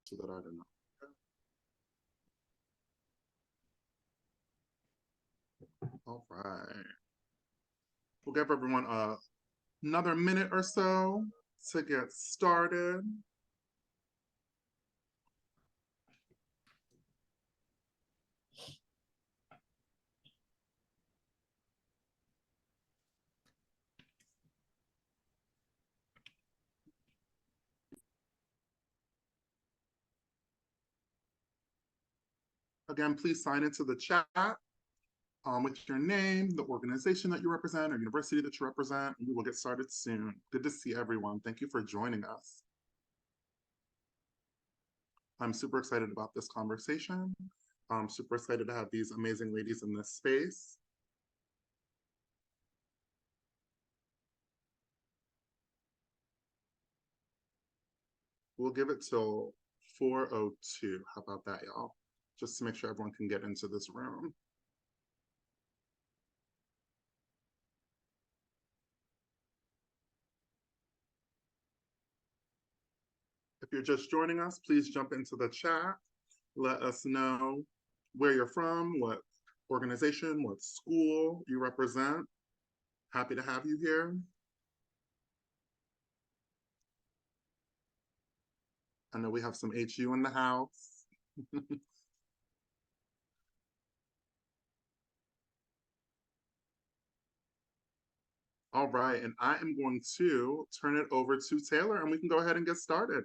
so that I don't know. All right. We'll give everyone another minute or so to get started. Again, please sign into the chat with your name, the organization that you represent, or university that you represent. We will get started soon. Good to see everyone. Thank you for joining us. I'm super excited about this conversation. I'm super excited to have these amazing ladies in this space. We'll give it till 4:02. How about that, y'all? Just to make sure everyone can get into this room. If you're just joining us, please jump into the chat. Let us know where you're from, what organization, what school you represent. Happy to have you here. I know we have some HU in the house. All right, and I am going to turn it over to Taylor and we can go ahead and get started.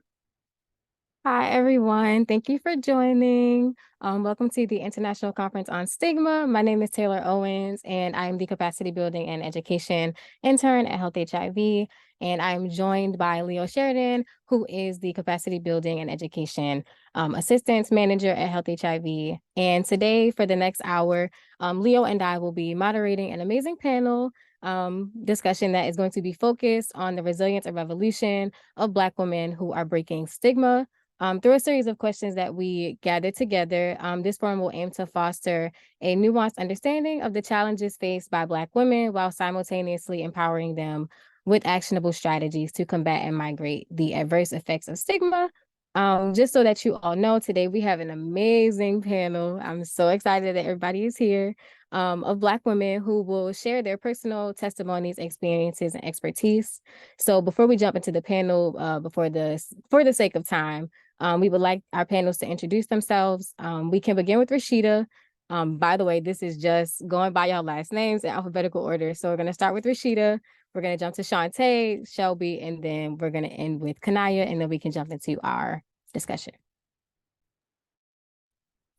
Hi, everyone. Thank you for joining. Welcome to the International Conference on Stigma. My name is Taylor Owens, and I'm the Capacity Building and Education Intern at Health HIV. And I'm joined by Leo Sheridan, who is the Capacity Building and Education Assistance Manager at Health HIV. And today, for the next hour, Leo and I will be moderating an amazing panel discussion that is going to be focused on the resilience and revolution of Black women who are breaking stigma. Through a series of questions that we gathered together, this forum will aim to foster a nuanced understanding of the challenges faced by Black women while simultaneously empowering them with actionable strategies to combat and migrate the adverse effects of stigma. Just so that you all know, today we have an amazing panel. I'm so excited that everybody is here, of Black women who will share their personal testimonies, experiences, and expertise. So before we jump into the panel, for the sake of time, we would like our panelists to introduce themselves. We can begin with Rashida. By the way, this is just going by y'all last names in alphabetical order. So we're going to start with Rashida. We're going to jump to Shantae, Shelby, and then we're going to end with Kanaya, and then we can jump into our discussion.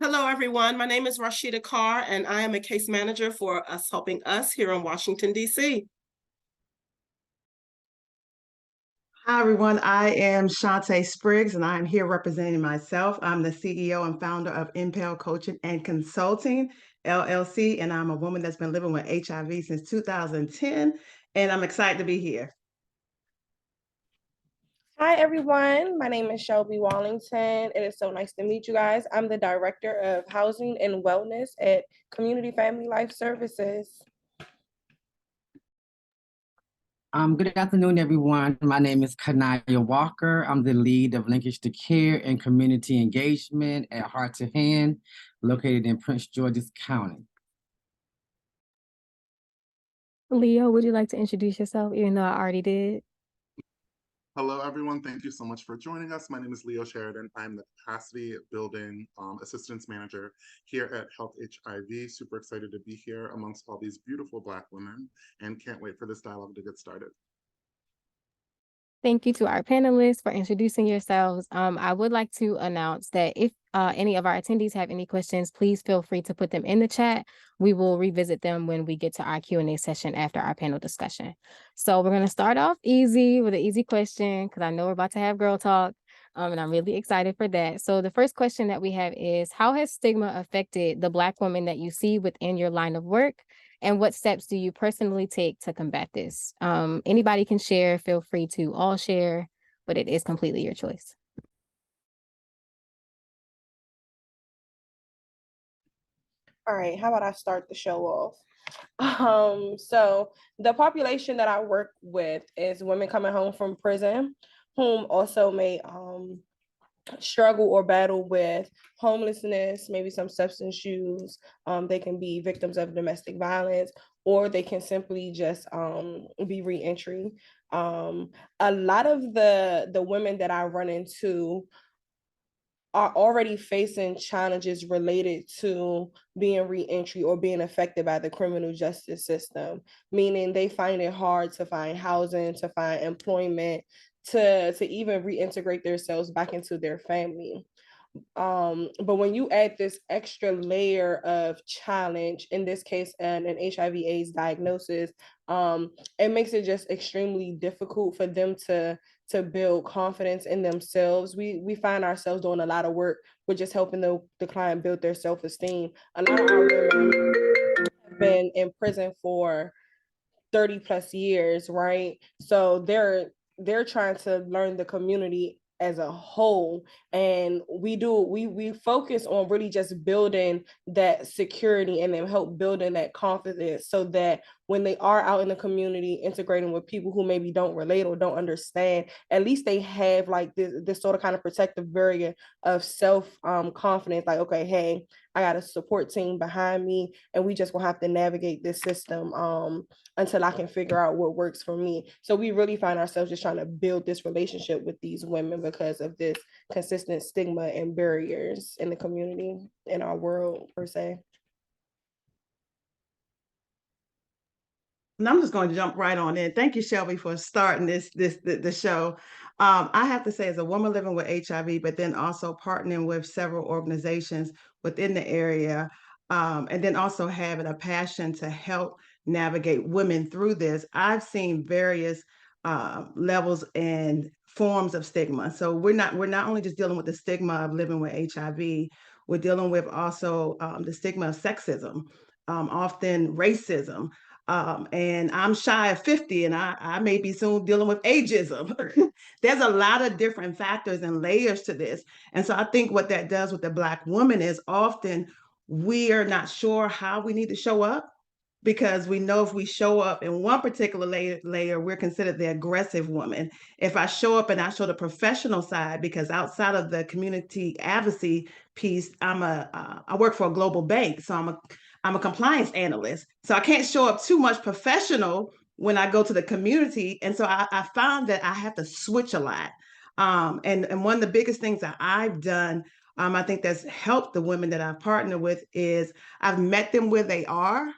Hello, everyone. My name is Rashida Carr, and I am a case manager for Us Helping Us here in Washington, D.C. Hi, everyone. I am Shantae Spriggs, and I'm here representing myself. I'm the CEO and founder of Impel Coaching and Consulting, LLC, and I'm a woman that's been living with HIV since 2010, and I'm excited to be here. Hi, everyone. My name is Shelby Wallington. It is so nice to meet you guys. I'm the Director of Housing and Wellness at Community Family Life Services. Good afternoon, everyone. My name is Kanaya Walker. I'm the lead of Linkage to Care and Community Engagement at Heart to Hand, located in Prince George's County. Leo, would you like to introduce yourself, even though I already did? Hello, everyone. Thank you so much for joining us. My name is Leo Sheridan. I'm the Capacity Building Assistance Manager here at Health HIV. Super excited to be here amongst all these beautiful Black women and can't wait for this dialogue to get started. Thank you to our panelists for introducing yourselves. I would like to announce that if any of our attendees have any questions, please feel free to put them in the chat. We will revisit them when we get to our Q&A session after our panel discussion. So we're going to start off easy with an easy question because I know we're about to have girl talk, and I'm really excited for that. So the first question that we have is, how has stigma affected the Black women that you see within your line of work? And what steps do you personally take to combat this? Anybody can share, feel free to all share, but it is completely your choice. All right, how about I start the show off? So the population that I work with is women coming home from prison, whom also may struggle or battle with homelessness, maybe some substance use. They can be victims of domestic violence, or they can simply just be reentry. A lot of the women that I run into are already facing challenges related to being reentry or being affected by the criminal justice system, meaning they find it hard to find housing, to find employment, to even reintegrate themselves back into their family. But when you add this extra layer of challenge, in this case, an HIV/AIDS diagnosis, it makes it just extremely difficult for them to build confidence in themselves. We find ourselves doing a lot of work with just helping the client build their self-esteem. A lot of our women have been in prison for 30 plus years, right? So they're trying to learn the community as a whole, and we focus on really just building that security and then help building that confidence, so that when they are out in the community integrating with people who maybe don't relate or don't understand, at least they have like this sort of kind of protective barrier of self confidence, like, okay, hey, I got a support team behind me, and we just gonna have to navigate this system until I can figure out what works for me. So we really find ourselves just trying to build this relationship with these women because of this consistent stigma and barriers in the community, in our world per se. And I'm just going to jump right on in. Thank you, Shelby, for starting the show. I have to say, as a woman living with HIV, but then also partnering with several organizations within the area, and then also having a passion to help navigate women through this, I've seen various levels and forms of stigma. So we're not only just dealing with the stigma of living with HIV, we're dealing with also the stigma of sexism, often racism. And I'm shy of 50, and I may be soon dealing with ageism. There's a lot of different factors and layers to this. And so I think what that does with the Black woman is often we are not sure how we need to show up, because we know if we show up in one particular layer, we're considered the aggressive woman. If I show up and I show the professional side, because outside of the community advocacy piece, I work for a global bank, so I'm a compliance analyst. So I can't show up too much professional when I go to the community, and so I found that I have to switch a lot. And one of the biggest things that I've done, I think that's helped the women that I've partnered with, is I've met them where they are,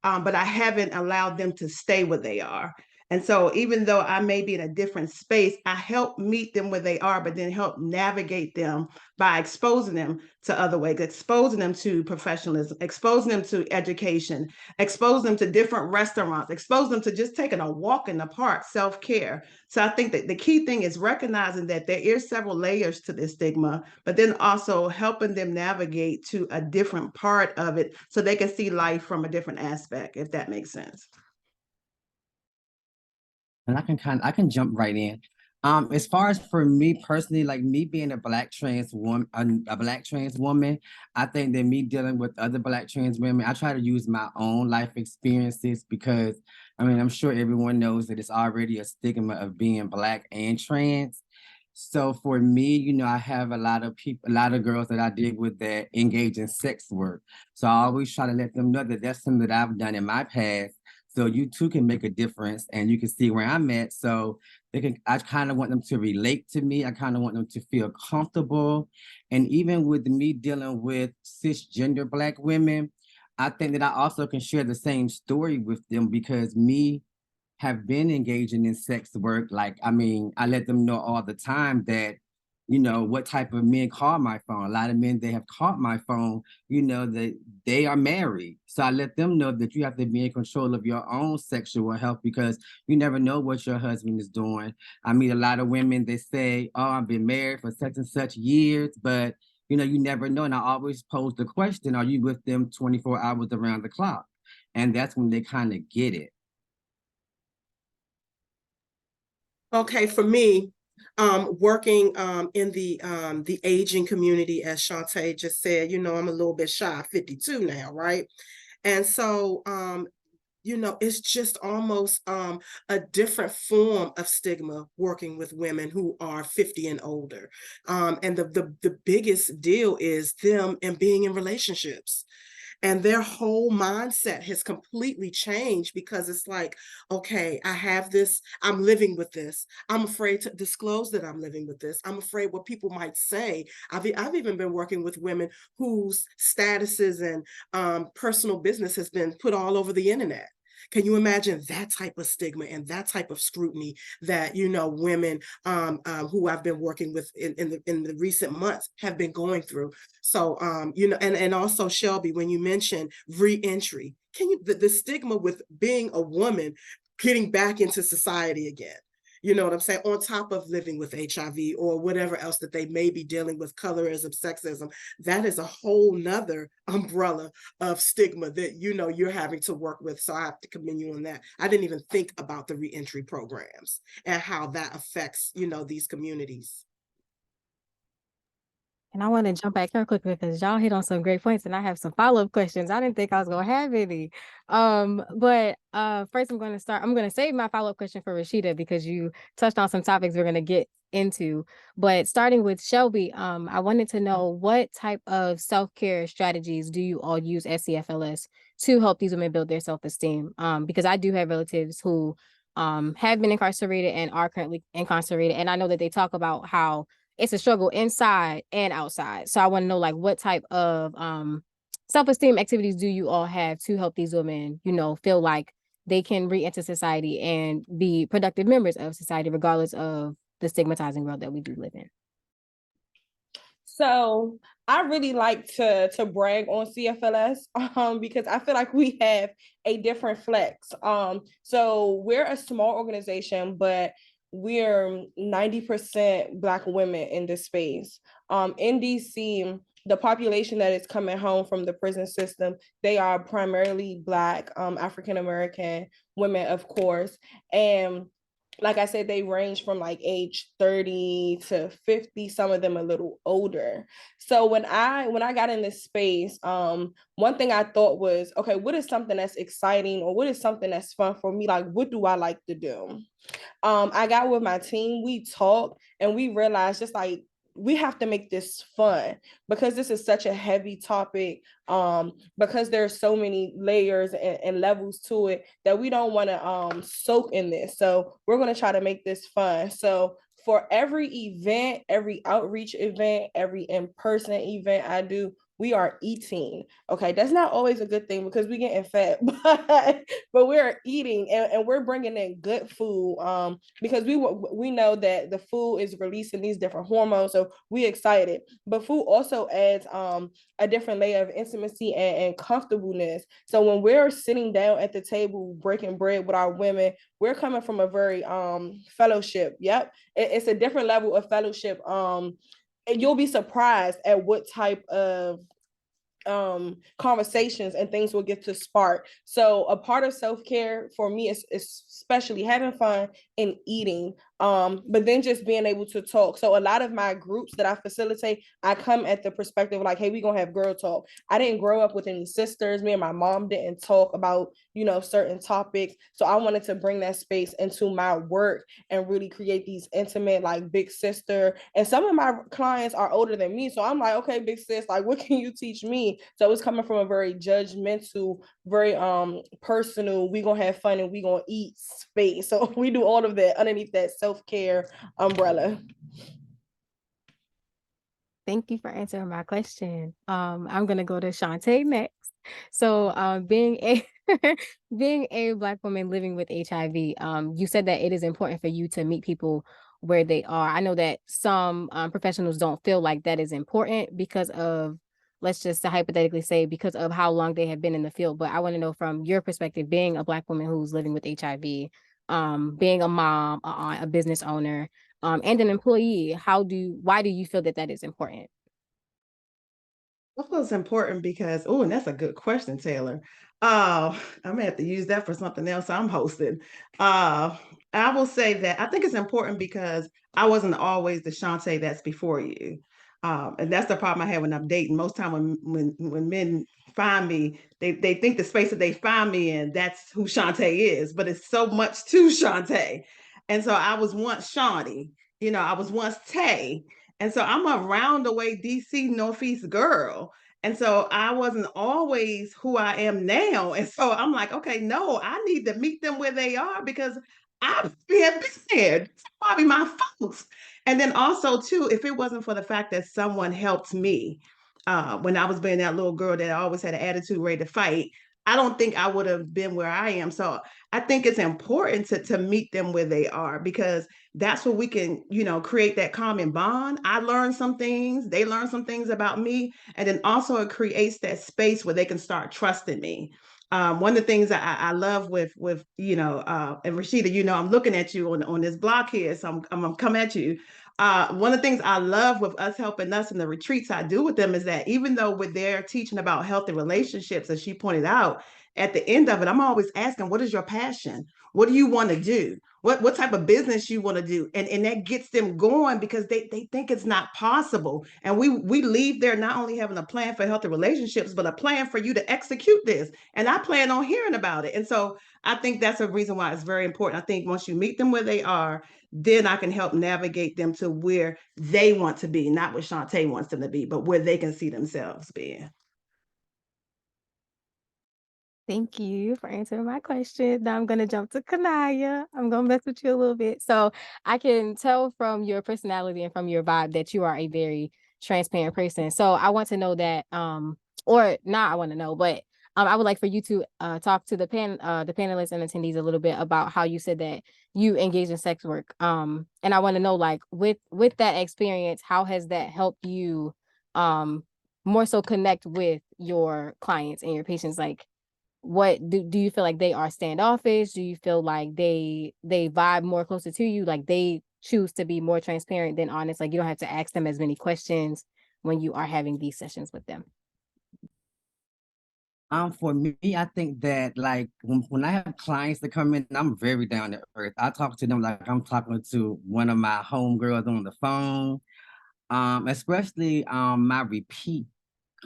but I haven't allowed them to stay where they are. And so even though I may be in a different space, I help meet them where they are, but then help navigate them by exposing them to other ways, exposing them to professionalism, exposing them to education, exposing them to different restaurants, expose them to just taking a walk in the park, self-care. So I think that the key thing is recognizing that there is several layers to this stigma, but then also helping them navigate to a different part of it so they can see life from a different aspect, if that makes sense. And I can jump right in. As far as for me personally, like me being a Black trans woman, a Black trans woman, I think that me dealing with other Black trans women, I try to use my own life experiences, because I mean, I'm sure everyone knows that it's already a stigma of being Black and trans. So for me, you know, I have a lot of people, a lot of girls that I deal with that engage in sex work. So I always try to let them know that that's something that I've done in my past, so you too can make a difference and you can see where I'm at. So I kind of want them to relate to me. I kind of want them to feel comfortable. And even with me dealing with cisgender Black women, I think that I also can share the same story with them, because me have been engaging in sex work. Like, I mean, I let them know all the time that, you know, what type of men call my phone. A lot of men, they have called my phone, you know, that they are married. So I let them know that you have to be in control of your own sexual health, because you never know what your husband is doing. I meet a lot of women, they say, oh, I've been married for such and such years, but you know, you never know. And I always pose the question, are you with them 24 hours around the clock? And that's when they kind of get it. Okay, for me, working in the aging community, as Shantae just said, you know, I'm a little bit shy of 52 now, right? And so it's just almost a different form of stigma working with women who are 50 and older. And the biggest deal is them and being in relationships. And their whole mindset has completely changed because it's like, okay, I have this, I'm living with this. I'm afraid to disclose that I'm living with this. I'm afraid what people might say. I've even been working with women whose statuses and personal business has been put all over the internet. Can you imagine that type of stigma and that type of scrutiny that, women who I've been working with in the recent months have been going through? So, and also Shelby, when you mentioned re-entry, the stigma with being a woman, getting back into society again, you know what I'm saying? On top of living with HIV or whatever else that they may be dealing with, colorism, sexism, that is a whole nother umbrella of stigma that, you're having to work with. So I have to commend you on that. I didn't even think about the reentry programs and how that affects, these communities. And I want to jump back here quickly because y'all hit on some great points and I have some follow-up questions. I didn't think I was gonna have any. But first I'm gonna save my follow-up question for Rashida because you touched on some topics we're gonna get into. But starting with Shelby, I wanted to know what type of self-care strategies do you all use at CFLS to help these women build their self-esteem? Because I do have relatives who have been incarcerated and are currently incarcerated. And I know that they talk about how it's a struggle inside and outside. So I want to know, like, what type of self-esteem activities do you all have to help these women, feel like they can re-enter society and be productive members of society, regardless of the stigmatizing world that we do live in? So I really like to brag on CFLS because I feel like we have a different flex. So we're a small organization, but we're 90% Black women in this space. In DC, the population that is coming home from the prison system, they are primarily Black, African American women, of course. And like I said, they range from like age 30 to 50, some of them a little older. So when I got in this space, one thing I thought was, okay, what is something that's exciting or what is something that's fun for me? Like, what do I like to do? I got with my team, we talked and we realized just like we have to make this fun because this is such a heavy topic, because there's so many layers and levels to it that we don't want to soak in this. So we're going to try to make this fun. So for every event, every outreach event, every in-person event I do, we are eating. Okay, that's not always a good thing because we getting fat, but we're eating and we're bringing in good food, because we know that the food is releasing these different hormones, so we excited. But food also adds a different layer of intimacy and comfortableness. So when we're sitting down at the table breaking bread with our women, we're coming from a very fellowship. Yep, it's a different level of fellowship. And you'll be surprised at what type of conversations and things will get to spark. So a part of self-care for me is especially having fun and eating, but then just being able to talk. So a lot of my groups that I facilitate, I come at the perspective like, hey, we're gonna have girl talk. I didn't grow up with any sisters. Me and my mom didn't talk about, certain topics. So I wanted to bring that space into my work and really create these intimate, like, big sister. And some of my clients are older than me. So I'm like, okay, big sis, like, what can you teach me? So it's coming from a very judgmental, very personal, we gonna have fun and we gonna eat space. So we do all of that underneath that self-care umbrella. Thank you for answering my question. I'm gonna go to Shantae next. So being a being a Black woman living with HIV, you said that it is important for you to meet people where they are. I know that some professionals don't feel like that is important because of, let's just hypothetically say, because of how long they have been in the field. But I want to know from your perspective, being a Black woman who's living with HIV, being a mom, a aunt, a business owner, and an employee, why do you feel that that is important? I feel it's important because, oh, and that's a good question, Taylor. I'm gonna have to use that for something else I'm hosting. I will say that I think it's important because I wasn't always the Shantae that's before you. And that's the problem I have when I'm dating. Most time when men find me, they think the space that they find me in, that's who Shantae is, but it's so much to Shantae. And so I was once Shawnee, I was once Tay. And so I'm a roundaway DC Northeast girl. And so I wasn't always who I am now. And so I'm like, okay, no, I need to meet them where they are because I've been there. It's probably my folks. And then also, too, if it wasn't for the fact that someone helped me when I was being that little girl that always had an attitude ready to fight, I don't think I would have been where I am. So I think it's important to meet them where they are because that's where we can, create that common bond. I learned some things, they learned some things about me, and then also it creates that space where they can start trusting me. One of the things I love with and Rashida, I'm looking at you on this block here, so I'm gonna come at you. One of the things I love with us helping us in the retreats I do with them is that even though we're there teaching about healthy relationships, as she pointed out, at the end of it, I'm always asking, what is your passion? What do you want to do? What type of business you want to do? And that gets them going because they think it's not possible. And we leave there not only having a plan for healthy relationships, but a plan for you to execute this. And I plan on hearing about it. And so I think that's a reason why it's very important. I think once you meet them where they are, then I can help navigate them to where they want to be, not what Shantae wants them to be, but where they can see themselves being. Thank you for answering my question. Now I'm gonna jump to Kanaya. I'm gonna mess with you a little bit. So I can tell from your personality and from your vibe that you are a very transparent person. So I want to know that, or not I want to know, but I would like for you to talk to the panelists and attendees a little bit about how you said that you engage in sex work. And I want to know, like, with that experience, how has that helped you more so connect with your clients and your patients? Like, what do you feel like they are standoffish? Do you feel like they vibe more closer to you? Like they choose to be more transparent than honest? Like you don't have to ask them as many questions when you are having these sessions with them. For me, I think that like when I have clients that come in, I'm very down to earth. I talk to them like I'm talking to one of my homegirls on the phone. Especially my repeat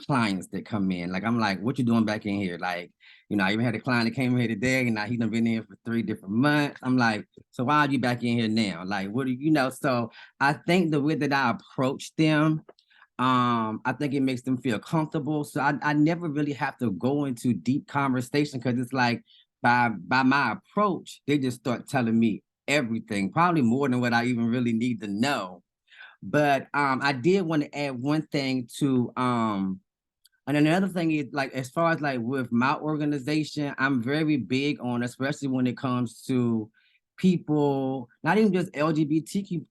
clients that come in. Like I'm like, what you doing back in here? Like, I even had a client that came here today and now he's been in for 3 different months. I'm like, so why are you back in here now? Like, what do you know? So I think the way that I approach them, I think it makes them feel comfortable. So I never really have to go into deep conversation because it's like by my approach, they just start telling me everything, probably more than what I even really need to know. But I did want to add one thing to and another thing is like as far as like with my organization, I'm very big on, especially when it comes to people, not even just LGBTQ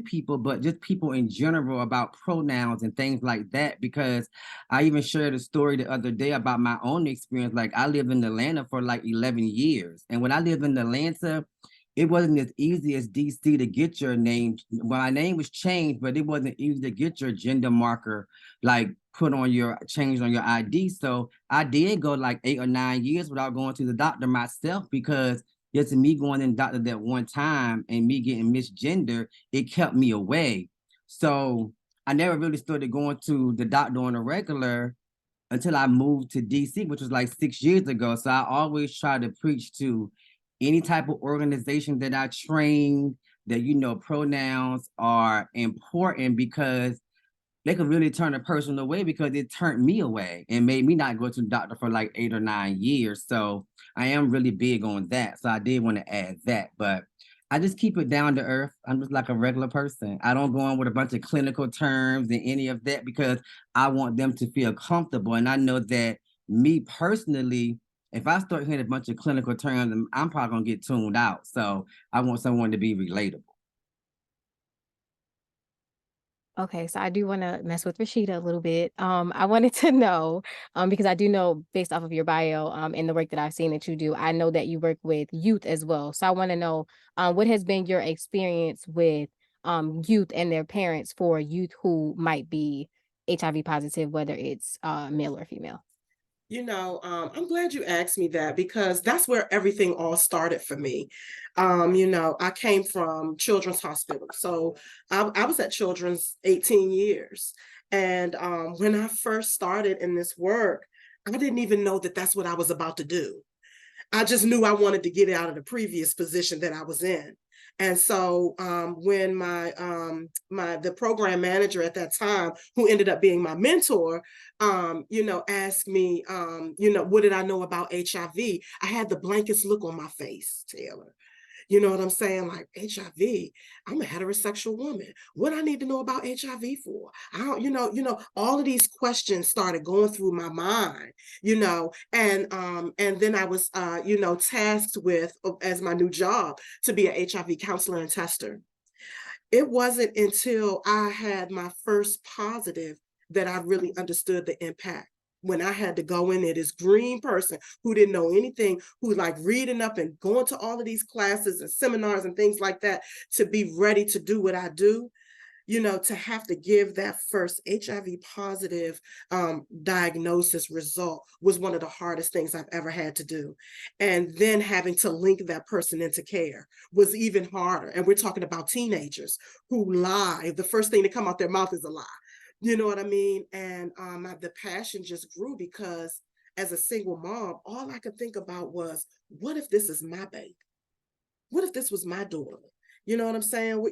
people, but just people in general about pronouns and things like that. Because I even shared a story the other day about my own experience. Like I lived in Atlanta for like 11 years. And when I lived in Atlanta, it wasn't as easy as DC to get your name. Well, my name was changed, but it wasn't easy to get your gender marker like changed on your ID. So I did go like 8 or 9 years without going to the doctor myself because just me going in the doctor that one time and me getting misgendered, it kept me away. So I never really started going to the doctor on a regular until I moved to DC, which was like 6 years ago. So I always try to preach to any type of organization that I train that, pronouns are important because they could really turn a person away because it turned me away and made me not go to the doctor for like 8 or 9 years. So I am really big on that. So I did want to add that, but I just keep it down to earth. I'm just like a regular person. I don't go on with a bunch of clinical terms and any of that because I want them to feel comfortable. And I know that me personally, if I start hearing a bunch of clinical terms, I'm probably gonna get tuned out. So I want someone to be relatable. Okay, so I do want to mess with Rashida a little bit. I wanted to know, because I do know based off of your bio, and the work that I've seen that you do, I know that you work with youth as well. So I want to know, what has been your experience with youth and their parents for youth who might be HIV positive, whether it's male or female? I'm glad you asked me that because that's where everything all started for me. I came from Children's Hospital. So I was at Children's 18 years. And when I first started in this work, I didn't even know that that's what I was about to do. I just knew I wanted to get out of the previous position that I was in. And so when the program manager at that time, who ended up being my mentor, asked me, what did I know about HIV? I had the blankest look on my face, Taylor. You know what I'm saying? Like HIV, I'm a heterosexual woman. What I need to know about HIV for? I don't, all of these questions started going through my mind, and then I was, tasked with, as my new job, to be an HIV counselor and tester. It wasn't until I had my first positive that I really understood the impact. When I had to go in there, this green person who didn't know anything, who like reading up and going to all of these classes and seminars and things like that to be ready to do what I do, to have to give that first HIV positive diagnosis result was one of the hardest things I've ever had to do. And then having to link that person into care was even harder. And we're talking about teenagers who lie. The first thing to come out their mouth is a lie. You know what I mean? And the passion just grew because as a single mom, all I could think about was, what if this is my baby? What if this was my daughter? You know what I'm saying?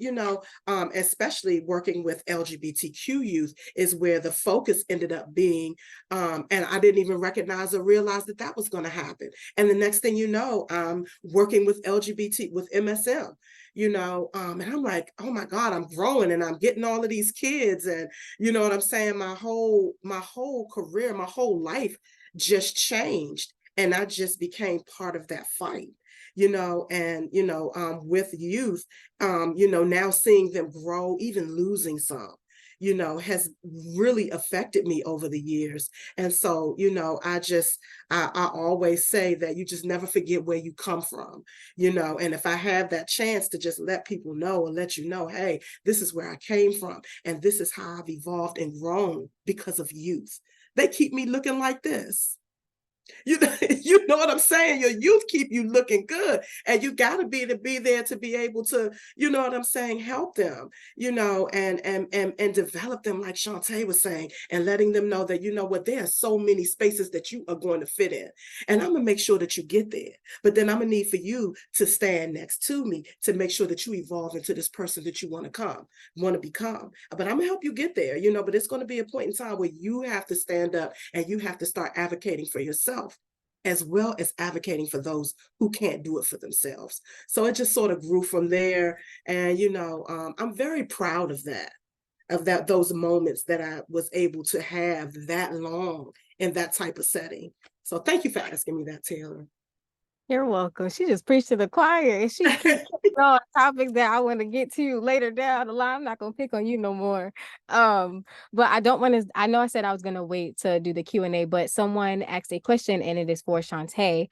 Especially working with LGBTQ youth is where the focus ended up being. And I didn't even recognize or realize that that was going to happen. And the next thing you know, working with LGBT, with MSM, and I'm like, oh my God, I'm growing and I'm getting all of these kids. And you know what I'm saying? My whole career, my whole life just changed. And I just became part of that fight. With youth, now seeing them grow, even losing some, has really affected me over the years. And so, I always say that you just never forget where you come from, and if I have that chance to just let people know and let you know, hey, this is where I came from. And this is how I've evolved and grown because of youth. They keep me looking like this. You know what I'm saying? Your youth keep you looking good, and you got to be there to be able to, you know what I'm saying, help them, and develop them, like Shantae was saying, and letting them know that, there are so many spaces that you are going to fit in, and I'm gonna make sure that you get there. But then I'm gonna need for you to stand next to me to make sure that you evolve into this person that you want to become. But I'm gonna help you get there, but it's going to be a point in time where you have to stand up and you have to start advocating for yourself, as well as advocating for those who can't do it for themselves. So it just sort of grew from there. And, I'm very proud of those moments that I was able to have that long in that type of setting. So thank you for asking me that, Taylor. You're welcome. She just preached to the choir, and she keeps on topics that I want to get to later down the line. I'm not gonna pick on you no more. But I don't want to. I know I said I was gonna wait to do the Q&A, but someone asked a question, and it is for Shantae.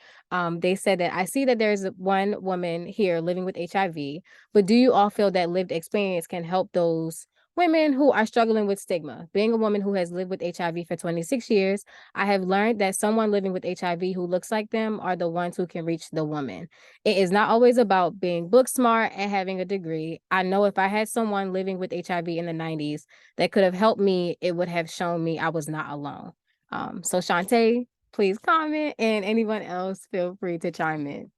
They said that I see that there's one woman here living with HIV, but do you all feel that lived experience can help those women who are struggling with stigma? Being a woman who has lived with HIV for 26 years, I have learned that someone living with HIV who looks like them are the ones who can reach the woman. It is not always about being book smart and having a degree. I know if I had someone living with HIV in the 90s that could have helped me, it would have shown me I was not alone. So Shantae, please comment, and anyone else feel free to chime in.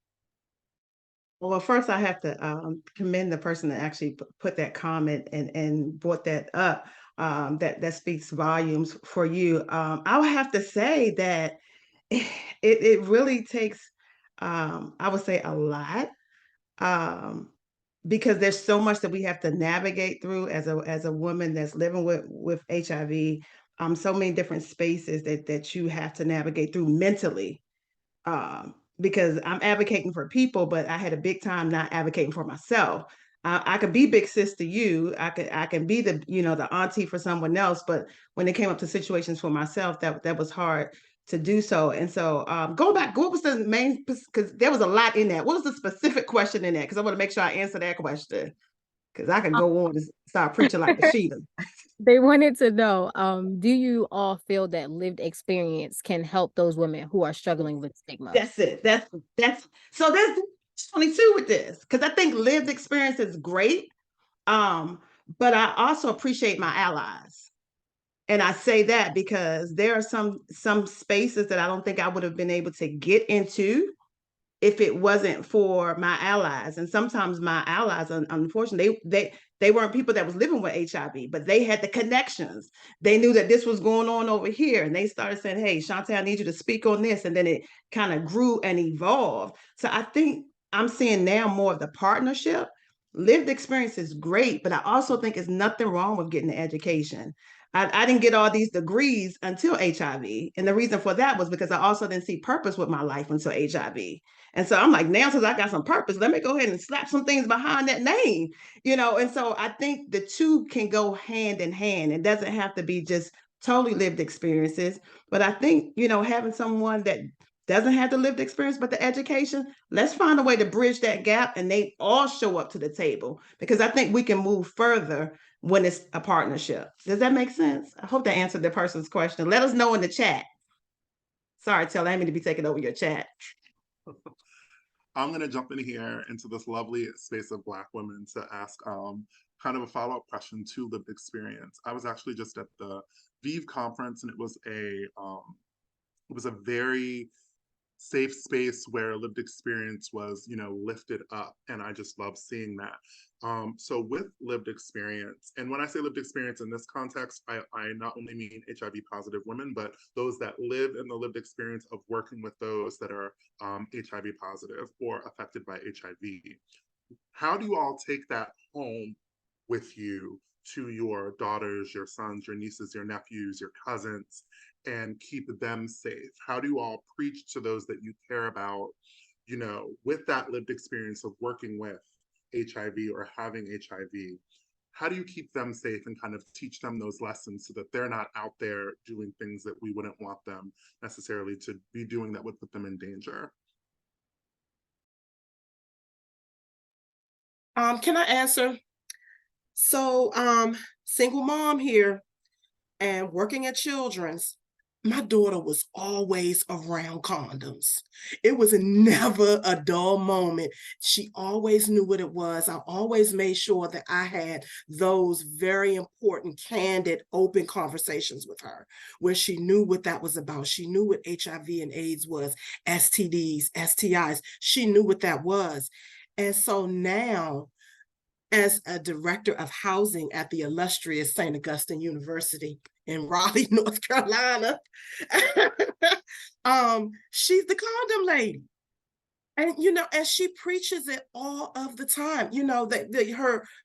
Well, first I have to commend the person that actually put that comment and brought that up. That speaks volumes for you. I would have to say that it really takes, I would say, a lot, because there's so much that we have to navigate through as a woman that's living with HIV. So many different spaces that you have to navigate through mentally. Because I'm advocating for people, but I had a big time not advocating for myself. I could be big sis to you. I can be the the auntie for someone else, but when it came up to situations for myself, that was hard to do so. And so going back, what was the main? Because there was a lot in that. What was the specific question in that? Because I want to make sure I answer that question. Because I could go on and start preaching like Rashida. They wanted to know, do you all feel that lived experience can help those women who are struggling with stigma? That's it. That's so there's 22 with this, because I think lived experience is great. But I also appreciate my allies. And I say that because there are some spaces that I don't think I would have been able to get into if it wasn't for my allies. And sometimes my allies, unfortunately, they weren't people that was living with HIV, but they had the connections. They knew that this was going on over here, and they started saying, "Hey, Shantae, I need you to speak on this." And then it kind of grew and evolved. So I think I'm seeing now more of the partnership. Lived experience is great, but I also think it's nothing wrong with getting an education. I didn't get all these degrees until HIV. And the reason for that was because I also didn't see purpose with my life until HIV. And so I'm like, now since I got some purpose, let me go ahead and slap some things behind that name, And so I think the two can go hand in hand. It doesn't have to be just totally lived experiences. But I think, having someone that doesn't have the lived experience, but the education, let's find a way to bridge that gap and they all show up to the table because I think we can move further when it's a partnership. Does that make sense? I hope that answered the person's question. Let us know in the chat. Sorry, Taylor, I didn't mean to be taking over your chat. I'm going to jump in here into this lovely space of Black women to ask kind of a follow-up question to lived experience. I was actually just at the ViVE conference, and it was a very safe space where lived experience was, lifted up. And I just love seeing that. So with lived experience, and when I say lived experience in this context, I not only mean HIV positive women, but those that live in the lived experience of working with those that are HIV positive or affected by HIV. How do you all take that home with you to your daughters, your sons, your nieces, your nephews, your cousins, and keep them safe? How do you all preach to those that you care about, with that lived experience of working with HIV or having HIV? How do you keep them safe and kind of teach them those lessons so that they're not out there doing things that we wouldn't want them necessarily to be doing that would put them in danger? Can I answer? So, single mom here and working at Children's, my daughter was always around condoms. It was never a dull moment. She always knew what it was. I always made sure that I had those very important, candid, open conversations with her where she knew what that was about. She knew what HIV and AIDS was, STDs, STIs. She knew what that was. And so now, as a director of housing at the illustrious St. Augustine University in Raleigh, North Carolina, she's the condom lady. And and she preaches it all of the time.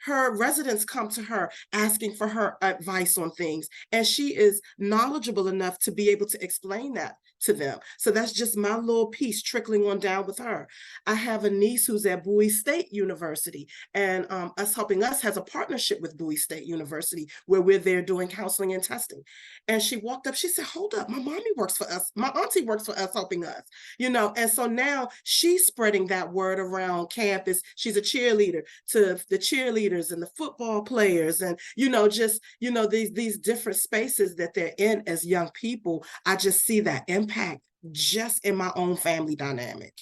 Her residents come to her asking for her advice on things, and she is knowledgeable enough to be able to explain that to them. So that's just my little piece trickling on down with her. I have a niece who's at Bowie State University, and Us Helping Us has a partnership with Bowie State University where we're there doing counseling and testing. And she walked up, she said, "Hold up, my mommy works for us. My auntie works for Us Helping Us." And so now she's spreading that word around campus. She's a cheerleader to the cheerleaders and the football players, and these different spaces that they're in as young people. I just see that impact just in my own family dynamic.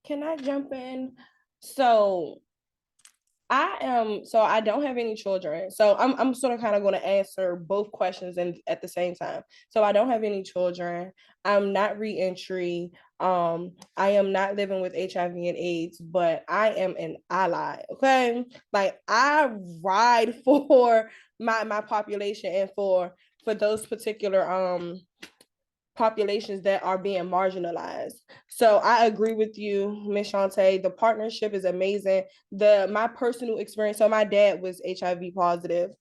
Can I jump in? I don't have any children. So I'm sort of kind of going to answer both questions and at the same time. So I don't have any children. I'm not reentry. I am not living with HIV and AIDS, but I am an ally. Okay. Like I ride for my population and for those particular populations that are being marginalized. So I agree with you, Ms. Shantae. The partnership is amazing. My personal experience, so my dad was HIV positive.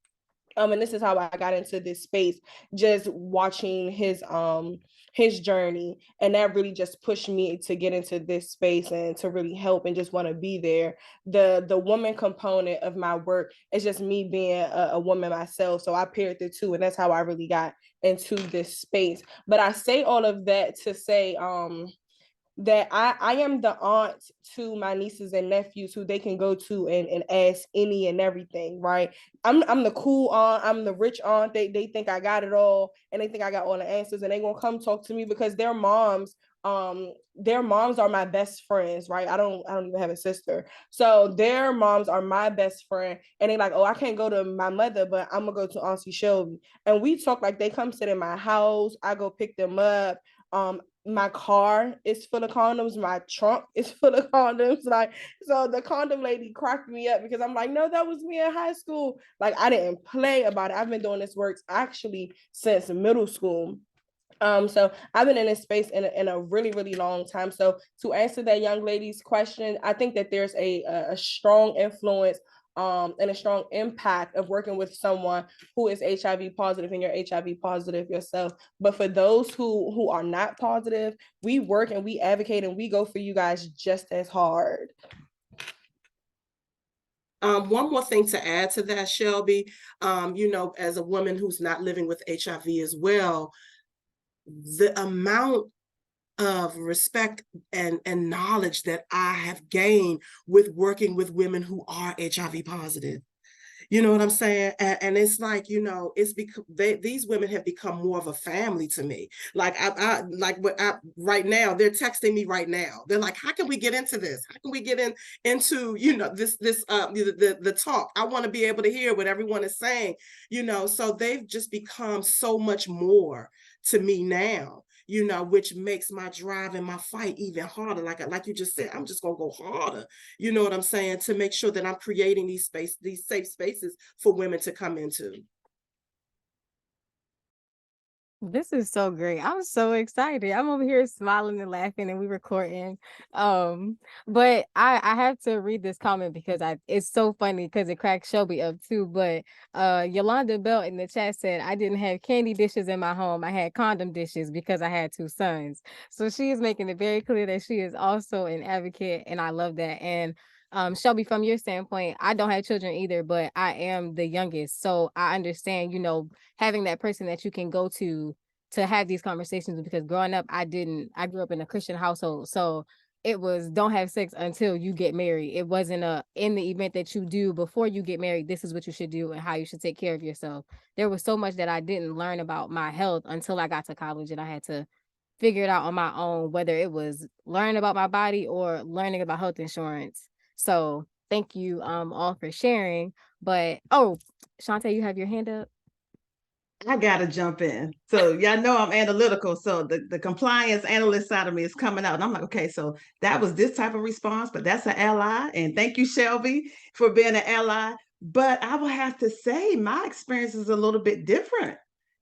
And this is how I got into this space, just watching his journey. And that really just pushed me to get into this space and to really help and just want to be there. The woman component of my work is just me being a woman myself. So I paired the two, and that's how I really got into this space. But I say all of that to say that I am the aunt to my nieces and nephews who they can go to and ask any and everything, right? I'm the cool aunt, I'm the rich aunt. They think I got it all and they think I got all the answers, and they gonna come talk to me because their moms their moms are my best friends, right? I don't even have a sister. So their moms are my best friend. And they like, oh, I can't go to my mother, but I'm gonna go to Auntie Shelby. And we talk like they come sit in my house. I go pick them up. My car is full of condoms. My trunk is full of condoms. Like, so the condom lady cracked me up because I'm like, no, that was me in high school. Like, I didn't play about it. I've been doing this work actually since middle school. So I've been in this space in a really, really long time. So to answer that young lady's question, I think that there's a strong influence and a strong impact of working with someone who is HIV positive and you're HIV positive yourself. But for those who are not positive, we work and we advocate and we go for you guys just as hard. One more thing to add to that, Shelby, as a woman who's not living with HIV as well, the amount of respect and knowledge that I have gained with working with women who are HIV positive. You know what I'm saying? And it's like, it's because these women have become more of a family to me. Like right now, they're texting me right now. They're like, how can we get into this? How can we get into the talk? I want to be able to hear what everyone is saying, so they've just become so much more to me now, which makes my drive and my fight even harder. Like you just said, I'm just gonna go harder. You know what I'm saying? To make sure that I'm creating these safe spaces for women to come into. This is so great. I'm so excited. I'm over here smiling and laughing and we recording. But I have to read this comment because it's so funny because it cracks Shelby up too. But Yolanda Bell in the chat said, I didn't have candy dishes in my home. I had condom dishes because I had 2 sons. So she is making it very clear that she is also an advocate, and I love that. And Shelby, from your standpoint, I don't have children either, but I am the youngest. So I understand, having that person that you can go to have these conversations, because growing up, I grew up in a Christian household. So it was don't have sex until you get married. It wasn't in the event that you do before you get married, this is what you should do and how you should take care of yourself. There was so much that I didn't learn about my health until I got to college, and I had to figure it out on my own, whether it was learning about my body or learning about health insurance. So thank you all for sharing. But Shantae, you have your hand up. I gotta jump in. So y'all know I'm analytical. So the compliance analyst side of me is coming out. And I'm like, okay, so that was this type of response, but that's an ally. And thank you, Shelby, for being an ally. But I will have to say my experience is a little bit different.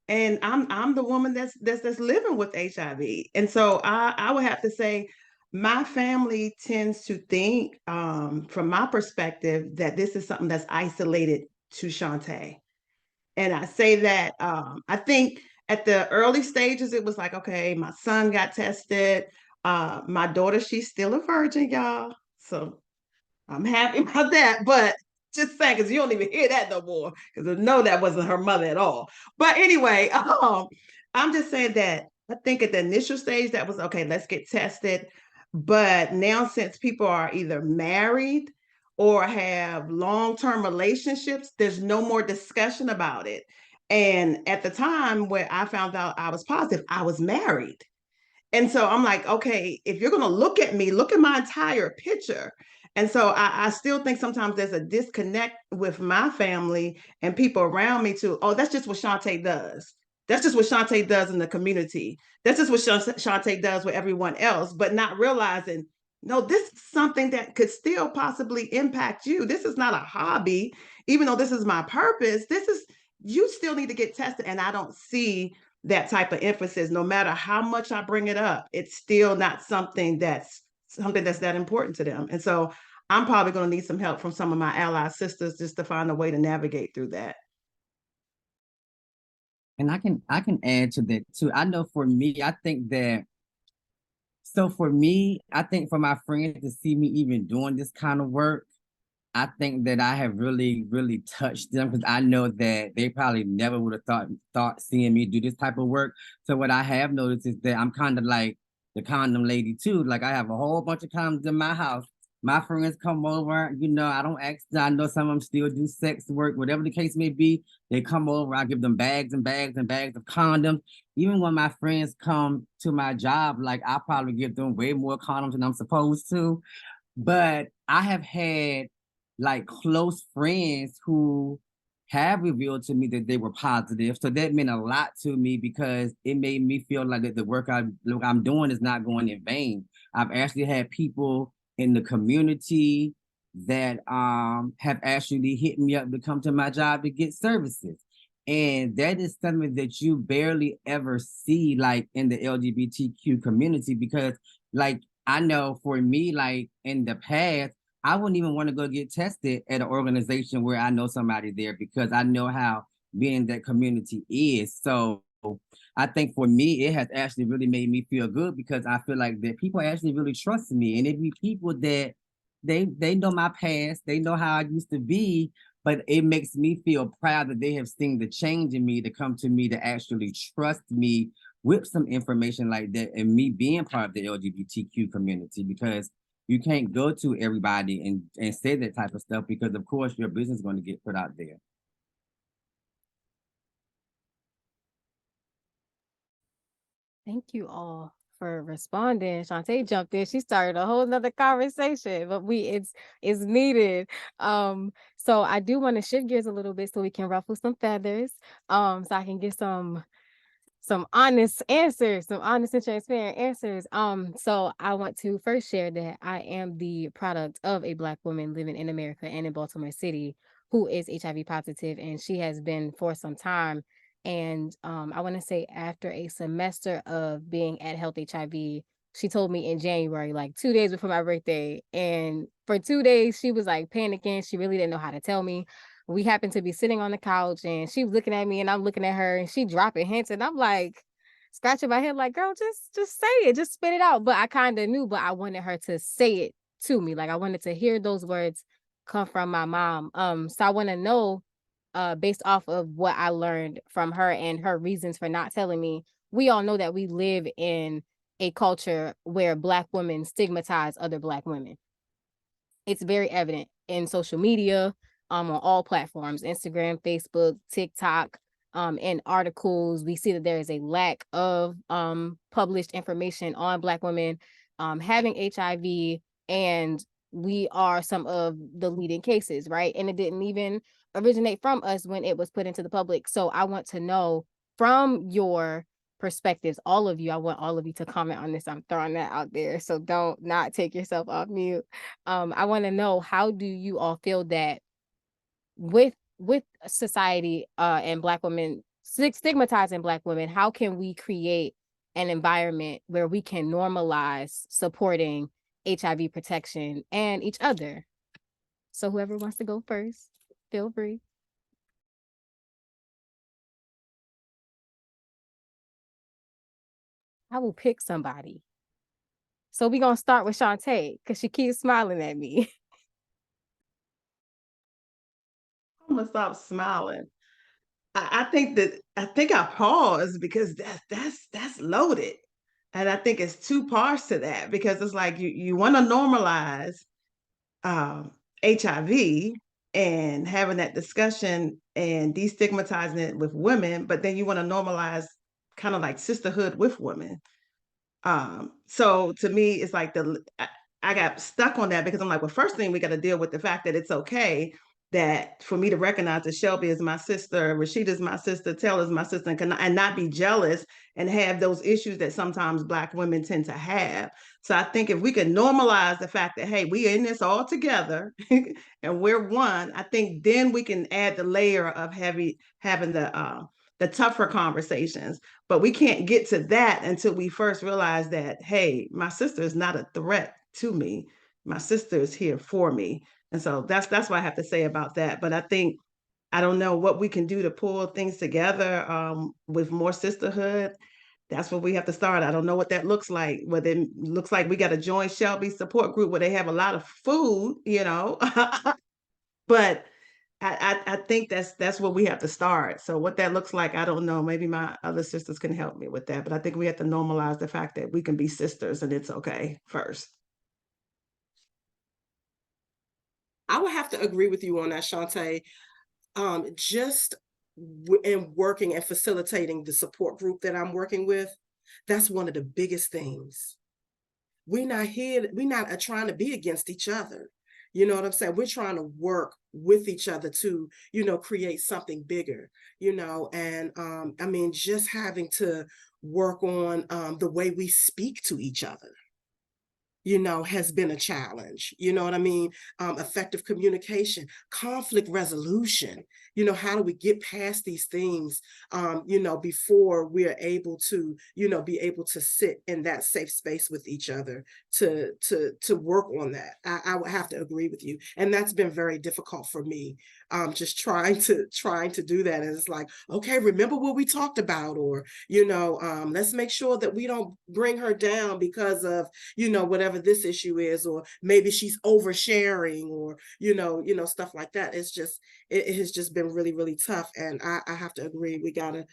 And I'm the woman that's living with HIV. And so I would have to say my family tends to think, from my perspective, that this is something that's isolated to Shantae. And I say that I think at the early stages, it was like, okay, my son got tested. My daughter, she's still a virgin, y'all. So I'm happy about that. But just saying, because you don't even hear that no more, because I know that wasn't her mother at all. But anyway, I'm just saying that I think at the initial stage, that was okay, let's get tested. But now, since people are either married or have long-term relationships, there's no more discussion about it. And at the time where I found out I was positive, I was married. And so I'm like, okay, if you're going to look at me, look at my entire picture. And so I still think sometimes there's a disconnect with my family and people around me too. Oh, that's just what Shantae does. That's just what Shantae does in the community. That's just what Shantae does with everyone else, but not realizing, no, this is something that could still possibly impact you. This is not a hobby, even though this is my purpose. You still need to get tested. And I don't see that type of emphasis. No matter how much I bring it up, it's still not something that's that important to them. And so I'm probably going to need some help from some of my ally sisters just to find a way to navigate through that. And I can add to that too. I know for me, I think that for my friends to see me even doing this kind of work, I think that I have really, really touched them, because I know that they probably never would have thought seeing me do this type of work. So what I have noticed is that I'm kind of like the condom lady too. Like, I have a whole bunch of condoms in my house, My friends come over, I don't ask them. I know some of them still do sex work, whatever the case may be. They come over, I give them bags and bags and bags of condoms. Even when my friends come to my job, like I probably give them way more condoms than I'm supposed to. But I have had like close friends who have revealed to me that they were positive. So that meant a lot to me because it made me feel like that the work I'm doing is not going in vain. I've actually had people in the community that have actually hit me up to come to my job to get services. And that is something that you barely ever see like in the LGBTQ community because like I know for me, like in the past, I wouldn't even want to go get tested at an organization where I know somebody there because I know how being in that community is. So I think for me, it has actually really made me feel good because I feel like that people actually really trust me. And it be people that they know my past, they know how I used to be, but it makes me feel proud that they have seen the change in me to come to me to actually trust me with some information like that and me being part of the LGBTQ community because you can't go to everybody and say that type of stuff because of course your business is going to get put out there. Thank you all for responding. Shantae jumped in. She started a whole nother conversation, but it's needed. So I do want to shift gears a little bit so we can ruffle some feathers. So I can get some honest answers, some honest and transparent answers. So I want to first share that I am the product of a Black woman living in America and in Baltimore City who is HIV positive, and she has been for some time. And I want to say after a semester of being at Health HIV, she told me in January, like 2 days before my birthday. And for 2 days, she was like panicking. She really didn't know how to tell me. We happened to be sitting on the couch and she was looking at me and I'm looking at her and she dropping hints and I'm like scratching my head like, girl, just say it, just spit it out. But I kind of knew, but I wanted her to say it to me. Like I wanted to hear those words come from my mom. So I want to know based off of what I learned from her and her reasons for not telling me. We all know that we live in a culture where Black women stigmatize other Black women. It's very evident in social media, on all platforms, Instagram, Facebook, TikTok, in articles. We see that there is a lack of published information on Black women having HIV, and we are some of the leading cases, right? And it didn't even originate from us when it was put into the public. So I want to know from your perspectives, all of you, I want all of you to comment on this. I'm throwing that out there. So don't not take yourself off mute. I want to know, how do you all feel that with society and Black women stigmatizing Black women, how can we create an environment where we can normalize supporting HIV protection and each other? So whoever wants to go first, feel free. I will pick somebody. So we're gonna start with Shantae because she keeps smiling at me. I'm gonna stop smiling. I think I pause because that's loaded. And I think it's two parts to that because it's like you want to normalize HIV and having that discussion and destigmatizing it with women, but then you want to normalize kind of like sisterhood with women. So to me, it's like I got stuck on that because I'm like, well, first thing we got to deal with the fact that it's okay that for me to recognize that Shelby is my sister, Rashida is my sister, Taylor is my sister, and not be jealous and have those issues that sometimes Black women tend to have. So I think if we can normalize the fact that, hey, we are in this all together and we're one, I think then we can add the layer of having the tougher conversations. But we can't get to that until we first realize that, hey, my sister is not a threat to me. My sister is here for me. And so that's what I have to say about that. But I think I don't know what we can do to pull things together with more sisterhood. That's what we have to start. I don't know what that looks like. Whether it looks like we got to join Shelby's support group where they have a lot of food, but I think that's where we have to start. So what that looks like, I don't know. Maybe my other sisters can help me with that. But I think we have to normalize the fact that we can be sisters and it's okay first. I would have to agree with you on that, Shantae. Just in working and facilitating the support group that I'm working with, that's one of the biggest things. We're not trying to be against each other. You know what I'm saying? We're trying to work with each other to, create something bigger, and I mean, just having to work on the way we speak to each other, has been a challenge. You know what I mean? Effective communication, conflict resolution. How do we get past these things, before we're able to, be able to sit in that safe space with each other to work on that. I would have to agree with you. And that's been very difficult for me. Just trying to do that. And it's like, okay, remember what we talked about, or, let's make sure that we don't bring her down because of, whatever this issue is, or maybe she's oversharing, or stuff like that. It has just been really, really tough. And I have to agree, we gotta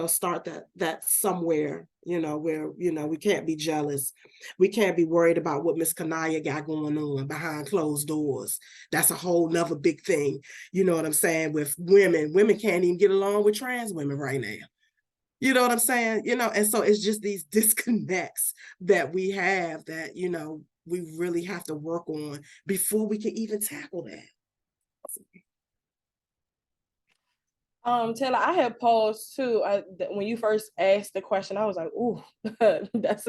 start that somewhere, where we can't be jealous, we can't be worried about what Miss Kanaya got going on behind closed doors. That's a whole nother big thing. You know what I'm saying? With women can't even get along with trans women right now. You know what I'm saying? And so it's just these disconnects that we have that, we really have to work on before we can even tackle that. Taylor, I had paused too. When you first asked the question, I was like, "Ooh, that's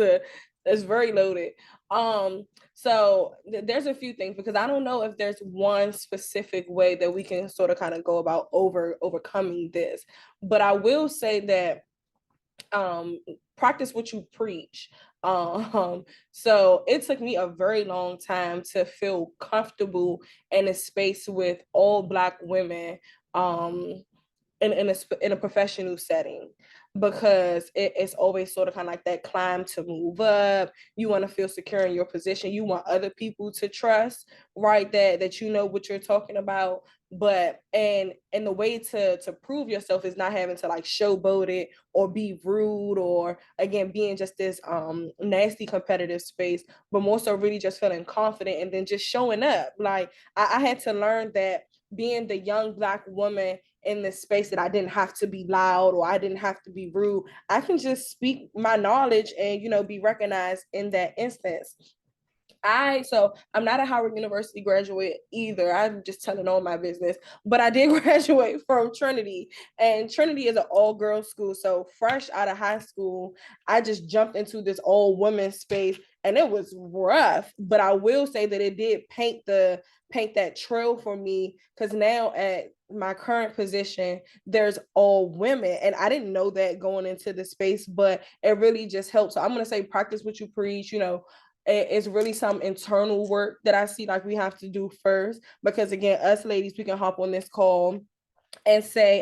very loaded." So there's a few things, because I don't know if there's one specific way that we can sort of kind of go about overcoming this, but I will say that practice what you preach. So it took me a very long time to feel comfortable in a space with all Black women. In a professional setting, because it's always sort of kind of like that climb to move up. You want to feel secure in your position. You want other people to trust, right, that you know what you're talking about. But and the way to prove yourself is not having to like showboat it or be rude, or again being just this nasty competitive space, but more so really just feeling confident and then just showing up. Like I had to learn that being the young Black woman in this space, that I didn't have to be loud or I didn't have to be rude. I can just speak my knowledge and, be recognized in that instance. So I'm not a Howard University graduate either. I'm just telling all my business, but I did graduate from Trinity, and Trinity is an all-girls school. So fresh out of high school, I just jumped into this all-women's space, and it was rough. But I will say that it did paint that trail for me, because now at my current position, there's all women, and I didn't know that going into the space, but it really just helped. So I'm gonna say practice what you preach. It's really some internal work that I see like we have to do first, because again, us ladies, we can hop on this call and say,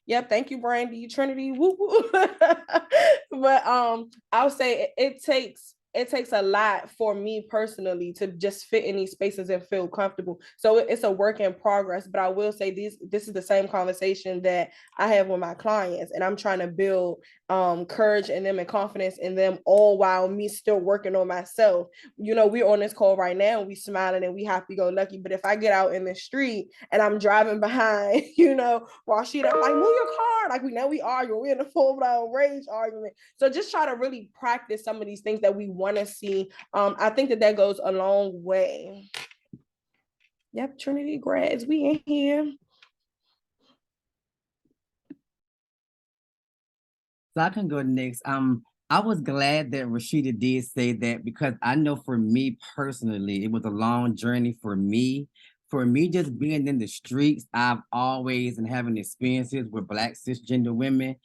yeah, thank you, Brandy, Trinity, woo woo. But I'll say it takes a lot for me personally to just fit in these spaces and feel comfortable. So it's a work in progress, but I will say this is the same conversation that I have with my clients, and I'm trying to build courage in them and confidence in them, all while me still working on myself. We're on this call right now and we smiling and we happy go lucky, but if I get out in the street and I'm driving behind, Rashida, I'm like, move your car. Like we argue, we're in a full-blown rage argument. So just try to really practice some of these things that we want to see. I think that goes a long way. Yep, Trinity grads, we in here. So I can go next. I was glad that Rashida did say that, because I know for me personally, it was a long journey for me. For me, just being in the streets, I've always and having experiences with Black cisgender women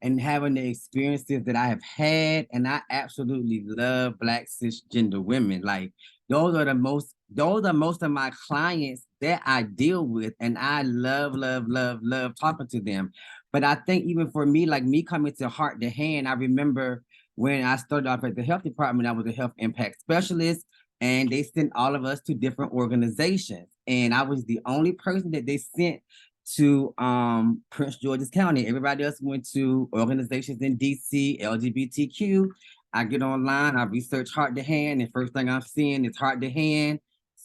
and having the experiences that I have had. And I absolutely love Black cisgender women. Like those are most of my clients that I deal with. And I love talking to them. But I think even for me, like me coming to Heart to Hand, I remember when I started off at the health department, I was a health impact specialist, and they sent all of us to different organizations. And I was the only person that they sent to Prince George's County. Everybody else went to organizations in DC, LGBTQ. I get online, I research Heart to Hand, and first thing I'm seeing is Heart to Hand,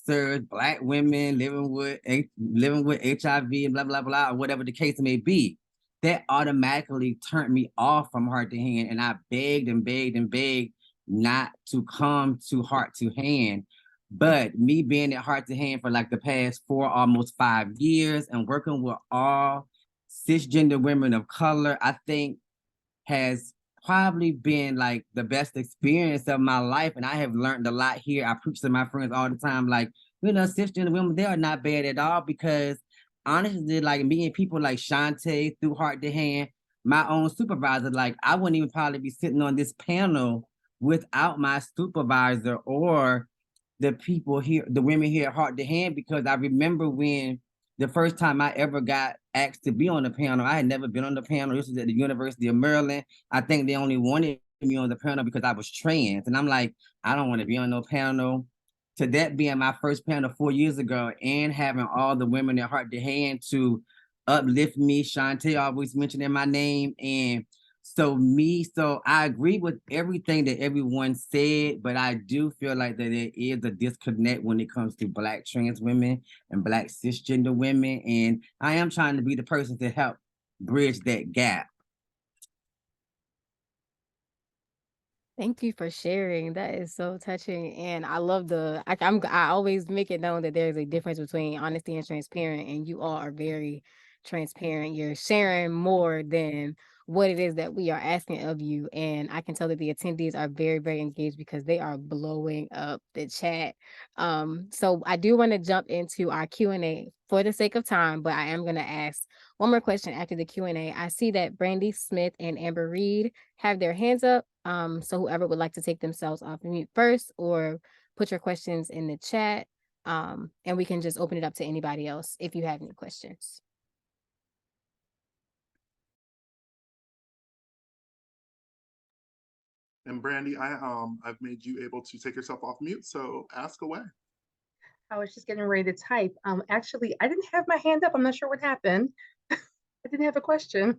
cancers, Black women living with HIV, blah, blah, blah, or whatever the case may be. That automatically turned me off from Heart to Hand. And I begged and begged and begged not to come to Heart to Hand. But me being at Heart to Hand for like the past 5 years and working with all cisgender women of color, I think has probably been like the best experience of my life. And I have learned a lot here. I preach to my friends all the time, like, cisgender women, they are not bad at all, because honestly, like meeting people like Shantae through Heart to Hand, my own supervisor, like I wouldn't even probably be sitting on this panel without my supervisor or the people here, the women here at Heart to Hand, because I remember when the first time I ever got asked to be on the panel, I had never been on the panel. This was at the University of Maryland. I think they only wanted me on the panel because I was trans. And I'm like, I don't want to be on no panel. To that being my first panel 4 years ago and having all the women at Heart to Hand to uplift me, Shantae always mentioning my name. And so I agree with everything that everyone said, but I do feel like that there is a disconnect when it comes to Black trans women and Black cisgender women. And I am trying to be the person to help bridge that gap. Thank you for sharing. That is so touching. And I love I always make it known that there's a difference between honesty and transparent, and you all are very transparent. You're sharing more than what it is that we are asking of you. And I can tell that the attendees are very, very engaged because they are blowing up the chat. So I do want to jump into our Q&A for the sake of time, but I am going to ask one more question after the Q&A. I see that Brandy Smith and Amber Reed have their hands up. So whoever would like to take themselves off mute first, or put your questions in the chat, and we can just open it up to anybody else if you have any questions. And Brandy, I've made you able to take yourself off mute, so ask away. I was just getting ready to type. Actually, I didn't have my hand up. I'm not sure what happened. I didn't have a question.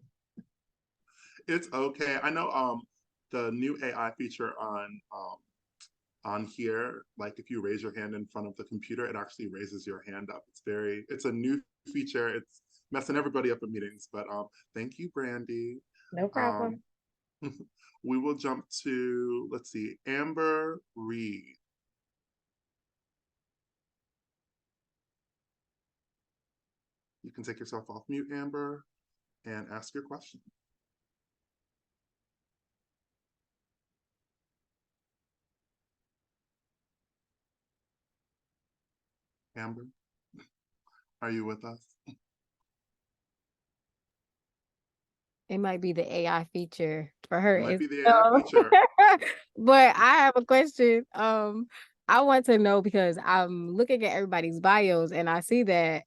It's okay. I know the new AI feature on here, like if you raise your hand in front of the computer, it actually raises your hand up. It's a new feature. It's messing everybody up in meetings, but thank you, Brandy. No problem. We will jump to, let's see, Amber Reed. You can take yourself off mute, Amber, and ask your question. Amber, are you with us? It might be the AI feature for her. It might be the AI feature. But I have a question. I want to know, because I'm looking at everybody's bios and I see that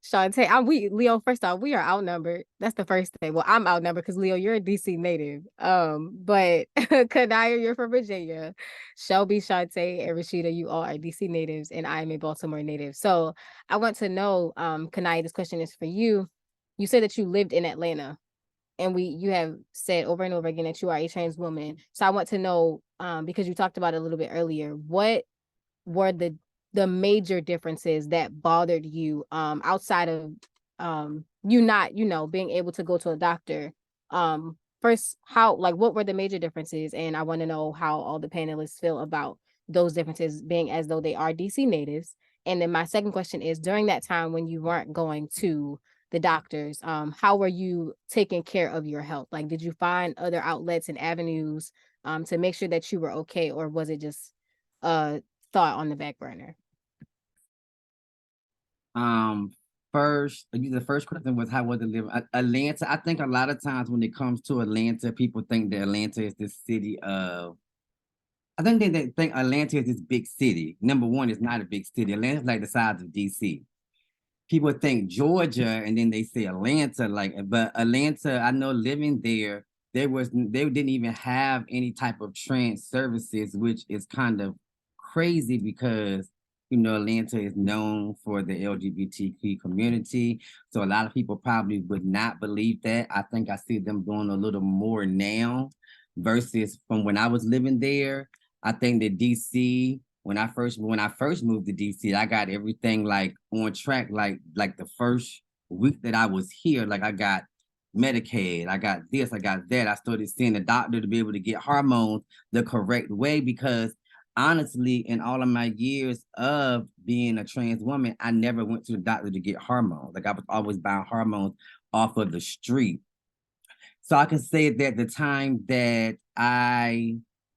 Shantae, Leo, first off, we are outnumbered. That's the first thing. Well, I'm outnumbered because Leo, you're a DC native. But Kanaya, you're from Virginia. Shelby, Shantae, and Rashida, you all are DC natives, and I am a Baltimore native. So I want to know, Kanaya, this question is for you. You said that you lived in Atlanta, and you have said over and over again that you are a trans woman. So I want to know, because you talked about it a little bit earlier, what were the major differences that bothered you, outside of you not, being able to go to a doctor? First, what were the major differences? And I want to know how all the panelists feel about those differences, being as though they are DC natives. And then my second question is, during that time when you weren't going to the doctors, how were you taking care of your health? Like, did you find other outlets and avenues to make sure that you were okay, or was it just thought on the back burner? The first question was, how was it living Atlanta? I think a lot of times when it comes to Atlanta, people think that Atlanta is this city of, I think they think Atlanta is this big city. Number one, it's not a big city. Atlanta's like the size of DC. People think Georgia and then they say Atlanta, but Atlanta, I know living there, they didn't even have any type of trans services, which is kind of crazy because, Atlanta is known for the LGBTQ community. So a lot of people probably would not believe that. I think I see them doing a little more now versus from when I was living there. I think that DC, when I first moved to DC, I got everything like on track, like the first week that I was here, like I got Medicaid, I got this, I got that. I started seeing a doctor to be able to get hormones the correct way because honestly, in all of my years of being a trans woman, I never went to the doctor to get hormones. Like I was always buying hormones off of the street. So I can say that the time that I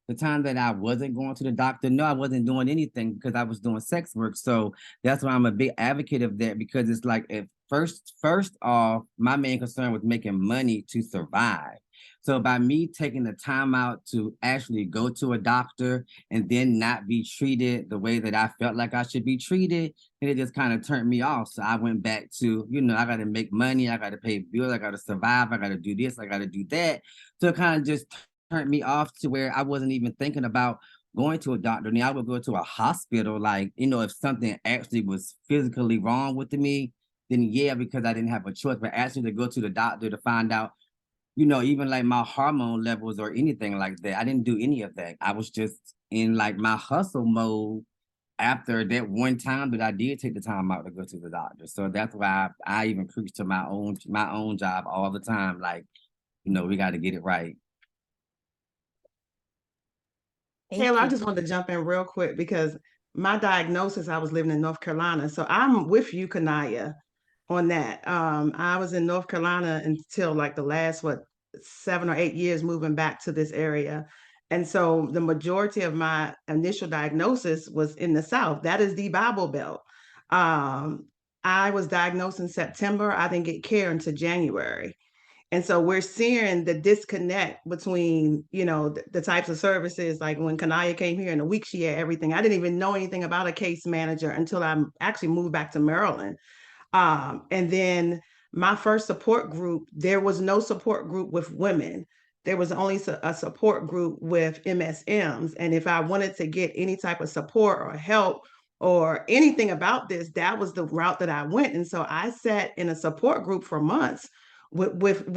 wasn't going to the doctor, no, I wasn't doing anything because I was doing sex work. So that's why I'm a big advocate of that, because it's like, if first off, my main concern was making money to survive. So by me taking the time out to actually go to a doctor and then not be treated the way that I felt like I should be treated, and it just kind of turned me off. So I went back to, I got to make money, I got to pay bills, I got to survive, I got to do this, I got to do that. So it kind of just turned me off to where I wasn't even thinking about going to a doctor. And I would go to a hospital, like, if something actually was physically wrong with me, then yeah, because I didn't have a choice. But actually to go to the doctor to find out, even like my hormone levels or anything like that, I didn't do any of that. I was just in like my hustle mode after that one time that I did take the time out to go to the doctor. So that's why I even preach to my own job all the time. Like, we got to get it right. Taylor, I just wanted to jump in real quick because my diagnosis, I was living in North Carolina. So I'm with you, Kanaya, on that. I was in North Carolina until like the last, 7 or 8 years moving back to this area. And so the majority of my initial diagnosis was in the South. That is the Bible Belt. I was diagnosed in September. I didn't get care until January. And so we're seeing the disconnect between, the types of services. Like when Kanaya came here in a week, she had everything. I didn't even know anything about a case manager until I actually moved back to Maryland. And then my first support group, there was no support group with women. There was only a support group with MSMs. And if I wanted to get any type of support or help or anything about this, that was the route that I went. And so I sat in a support group for months with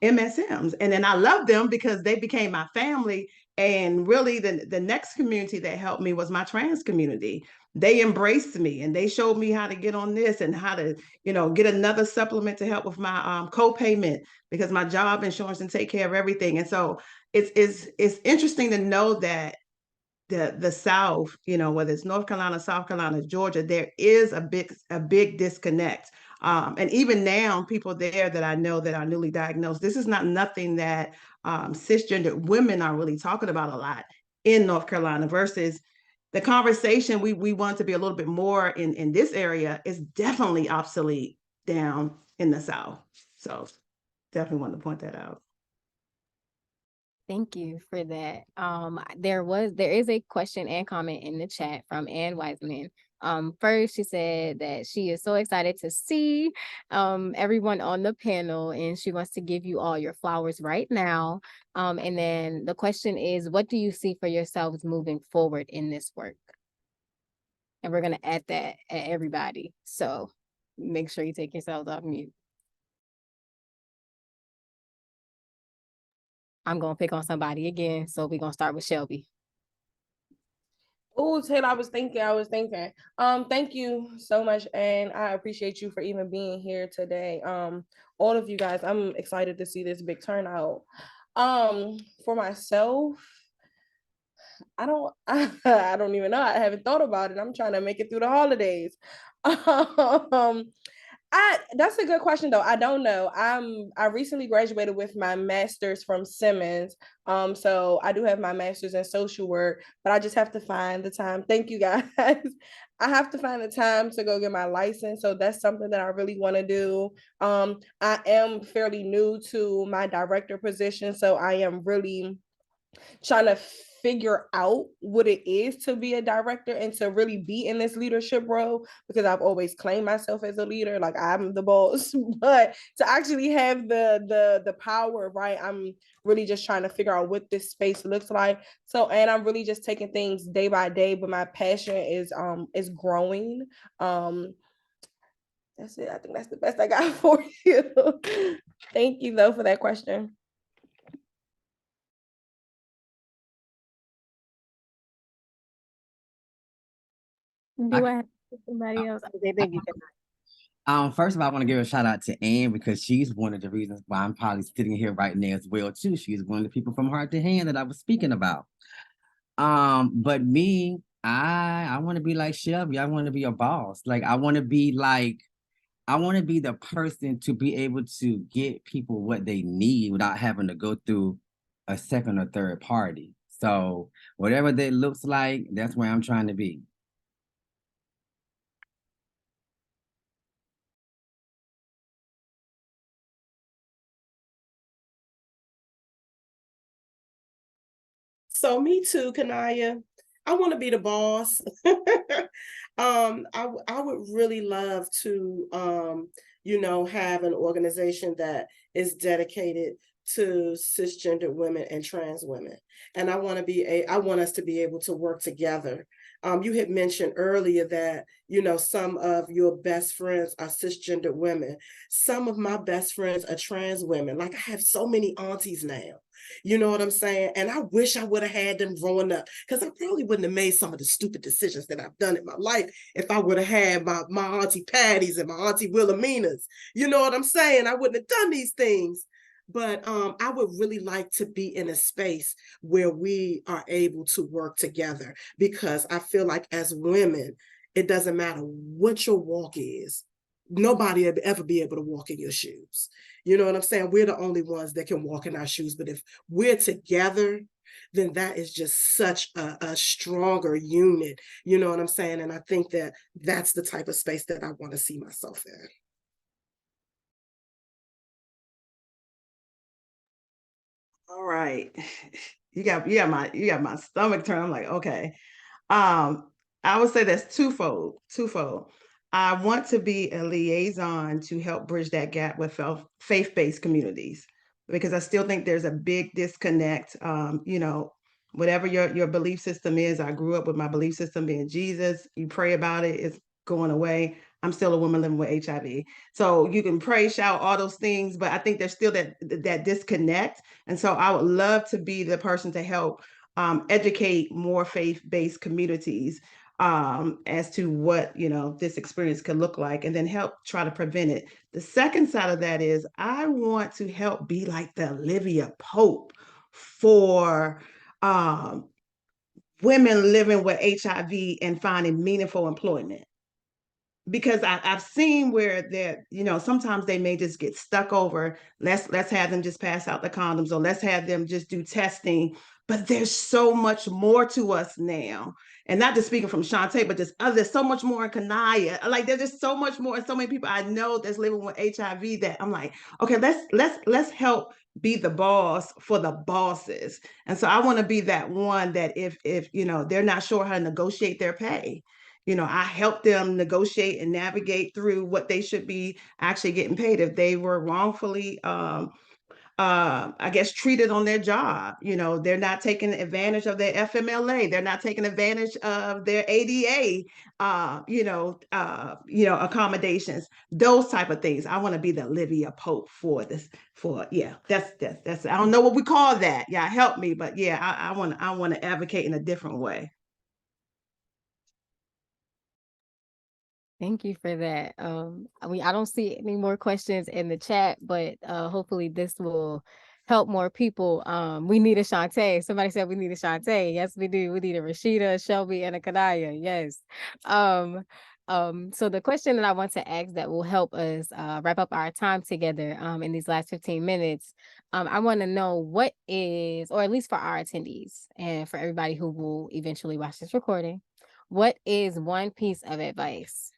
MSMs. And then I loved them because they became my family. And really the next community that helped me was my trans community. They embraced me and they showed me how to get on this and how to, get another supplement to help with my co-payment, because my job insurance and take care of everything. And so it's interesting to know that the South, whether it's North Carolina, South Carolina, Georgia, there is a big disconnect. And even now, people there that I know that are newly diagnosed, this is nothing that cisgender women are really talking about a lot in North Carolina, versus the conversation we want to be a little bit more in this area is definitely obsolete down in the South. So definitely want to point that out. Thank you for that. There is a question and comment in the chat from Ann Wiseman. First, she said that she is so excited to see everyone on the panel, and she wants to give you all your flowers right now. And then the question is, what do you see for yourselves moving forward in this work? And we're going to add that at everybody. So make sure you take yourselves off mute. I'm going to pick on somebody again. So we're going to start with Shelby. Oh, Taylor, I was thinking. Thank you so much. And I appreciate you for even being here today. All of you guys, I'm excited to see this big turnout. For myself, I don't even know. I haven't thought about it. I'm trying to make it through the holidays. That's a good question though. I don't know. I recently graduated with my master's from Simmons. So I do have my master's in social work, but I just have to find the time. Thank you guys. I have to find the time to go get my license. So that's something that I really want to do. I am fairly new to my director position, so I am really trying to figure out what it is to be a director and to really be in this leadership role, because I've always claimed myself as a leader, like I'm the boss, but to actually have the power, right? I'm really just trying to figure out what this space looks like. So, and I'm really just taking things day by day, but my passion is growing. That's it. I think that's the best I got for you. Thank you though for that question. Do I have somebody else? Okay, thank you. First of all, I want to give a shout out to Anne because she's one of the reasons why I'm probably sitting here right now as well too. She's one of the people from Heart to Hand that I was speaking about. But me, I want to be like Shelby. I want to be a boss. Like I want to be the person to be able to get people what they need without having to go through a second or third party. So whatever that looks like, that's where I'm trying to be. So me too, Kanaya. I want to be the boss. I would really love to have an organization that is dedicated to cisgender women and trans women. And I want us to be able to work together. You had mentioned earlier that, some of your best friends are cisgender women. Some of my best friends are trans women. Like I have so many aunties now. You know what I'm saying? And I wish I would have had them growing up because I probably wouldn't have made some of the stupid decisions that I've done in my life if I would have had my auntie Patties and my auntie Wilhelminas. You know what I'm saying? I wouldn't have done these things. But I would really like to be in a space where we are able to work together because I feel like as women, it doesn't matter what your walk is. Nobody will ever be able to walk in your shoes. You know what I'm saying? We're the only ones that can walk in our shoes. But if we're together, then that is just such a stronger unit. You know what I'm saying? And I think that that's the type of space that I want to see myself in. All right. You got my stomach turn. I'm like, okay. I would say that's twofold. I want to be a liaison to help bridge that gap with faith-based communities because I still think there's a big disconnect. Whatever your belief system is, I grew up with my belief system being Jesus. You pray about it, it's going away. I'm still a woman living with HIV. So you can pray, shout, all those things, but I think there's still that disconnect. And so I would love to be the person to help educate more faith-based communities as to what this experience could look like, and then help try to prevent it. The second side of that is I want to help be like the Olivia Pope for women living with HIV and finding meaningful employment. Because I've seen where sometimes they may just get stuck over, let's have them just pass out the condoms, or let's have them just do testing. But there's so much more to us now. And not just speaking from Shantae, but just there's so much more in Kanaya. Like there's just so much more, and so many people I know that's living with HIV that I'm like, okay, let's help be the boss for the bosses. And so I want to be that one that if they're not sure how to negotiate their pay, I help them negotiate and navigate through what they should be actually getting paid if they were wrongfully, I guess, treated on their job. They're not taking advantage of their FMLA. They're not taking advantage of their ADA, accommodations, those type of things. I want to be the Olivia Pope for this. That's. I don't know what we call that. Yeah, help me, but yeah, I want to advocate in a different way. Thank you for that. I don't see any more questions in the chat, but hopefully this will help more people. We need a Shantae. Somebody said we need a Shantae. Yes, we do. We need a Rashida, a Shelby, and a Kanaya. Yes. So the question that I want to ask that will help us wrap up our time together in these last 15 minutes. I want to know what is, or at least for our attendees and for everybody who will eventually watch this recording, what is one piece of advice?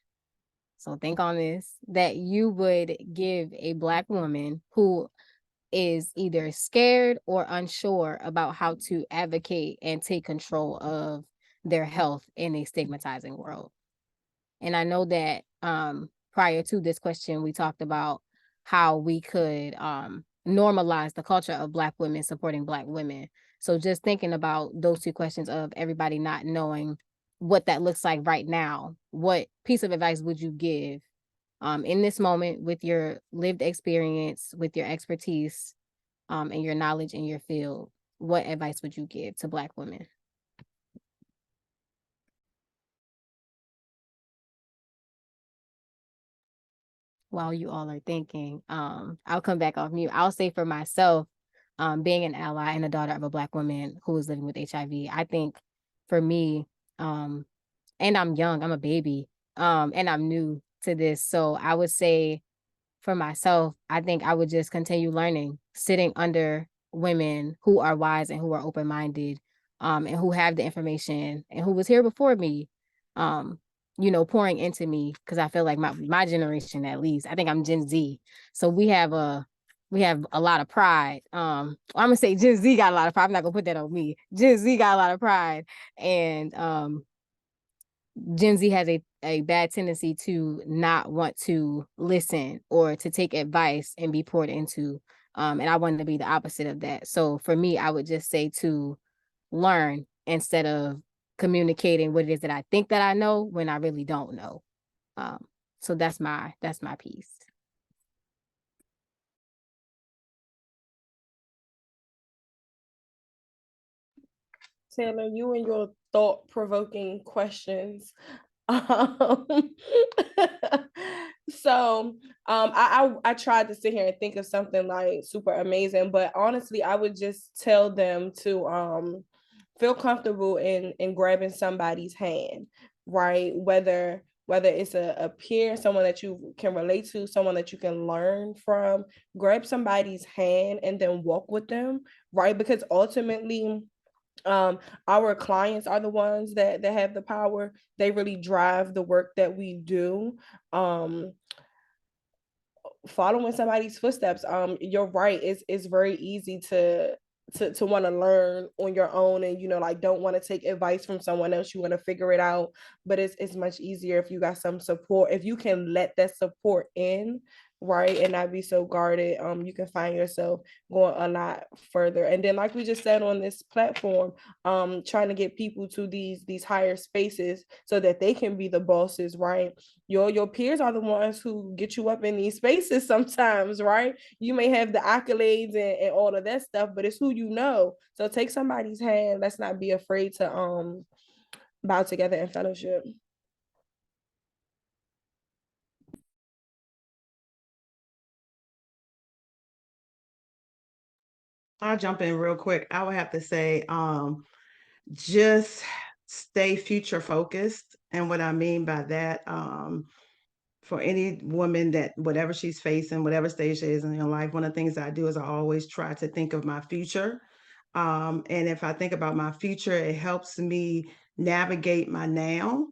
So think on this, that you would give a Black woman who is either scared or unsure about how to advocate and take control of their health in a stigmatizing world. And I know that prior to this question, we talked about how we could normalize the culture of Black women supporting Black women. So just thinking about those two questions of everybody not knowing what that looks like right now, what piece of advice would you give in this moment with your lived experience, with your expertise, and your knowledge in your field? What advice would you give to Black women? while you all are thinking, I'll come back off mute. I'll say for myself, being an ally and a daughter of a Black woman who is living with HIV, I think for me, and I'm young, I'm a baby, and I'm new to this. So I would say for myself, I think I would just continue learning, sitting under women who are wise and who are open-minded, and who have the information and who was here before me, pouring into me, because I feel like my generation, at least, I think I'm Gen Z. So we have a lot of pride. I'm gonna say Gen Z got a lot of pride. I'm not gonna put that on me. Gen Z got a lot of pride. And Gen Z has a bad tendency to not want to listen or to take advice and be poured into. And I wanted to be the opposite of that. So for me, I would just say to learn instead of communicating what it is that I think that I know when I really don't know. So that's my piece. Taylor, you and your thought-provoking questions. Um, I tried to sit here and think of something like super amazing, but honestly, I would just tell them to feel comfortable in grabbing somebody's hand, right? Whether it's a peer, someone that you can relate to, someone that you can learn from, grab somebody's hand and then walk with them, right? Because ultimately, our clients are the ones that have the power. They really drive the work that we do. Following somebody's footsteps, you're right, it's very easy to want to learn on your own, and like, don't want to take advice from someone else. You want to figure it out, but it's much easier if you got some support, if you can let that support in, right, and not be so guarded. You can find yourself going a lot further. And then, like we just said on this platform, trying to get people to these higher spaces so that they can be the bosses, right? Your peers are the ones who get you up in these spaces sometimes, right? You may have the accolades and all of that stuff, but it's who you know. So take somebody's hand. Let's not be afraid to bow together in fellowship. I'll jump in real quick. I would have to say, just stay future focused. And what I mean by that, for any woman that whatever she's facing, whatever stage she is in her life, one of the things I do is I always try to think of my future. And if I think about my future, it helps me navigate my now.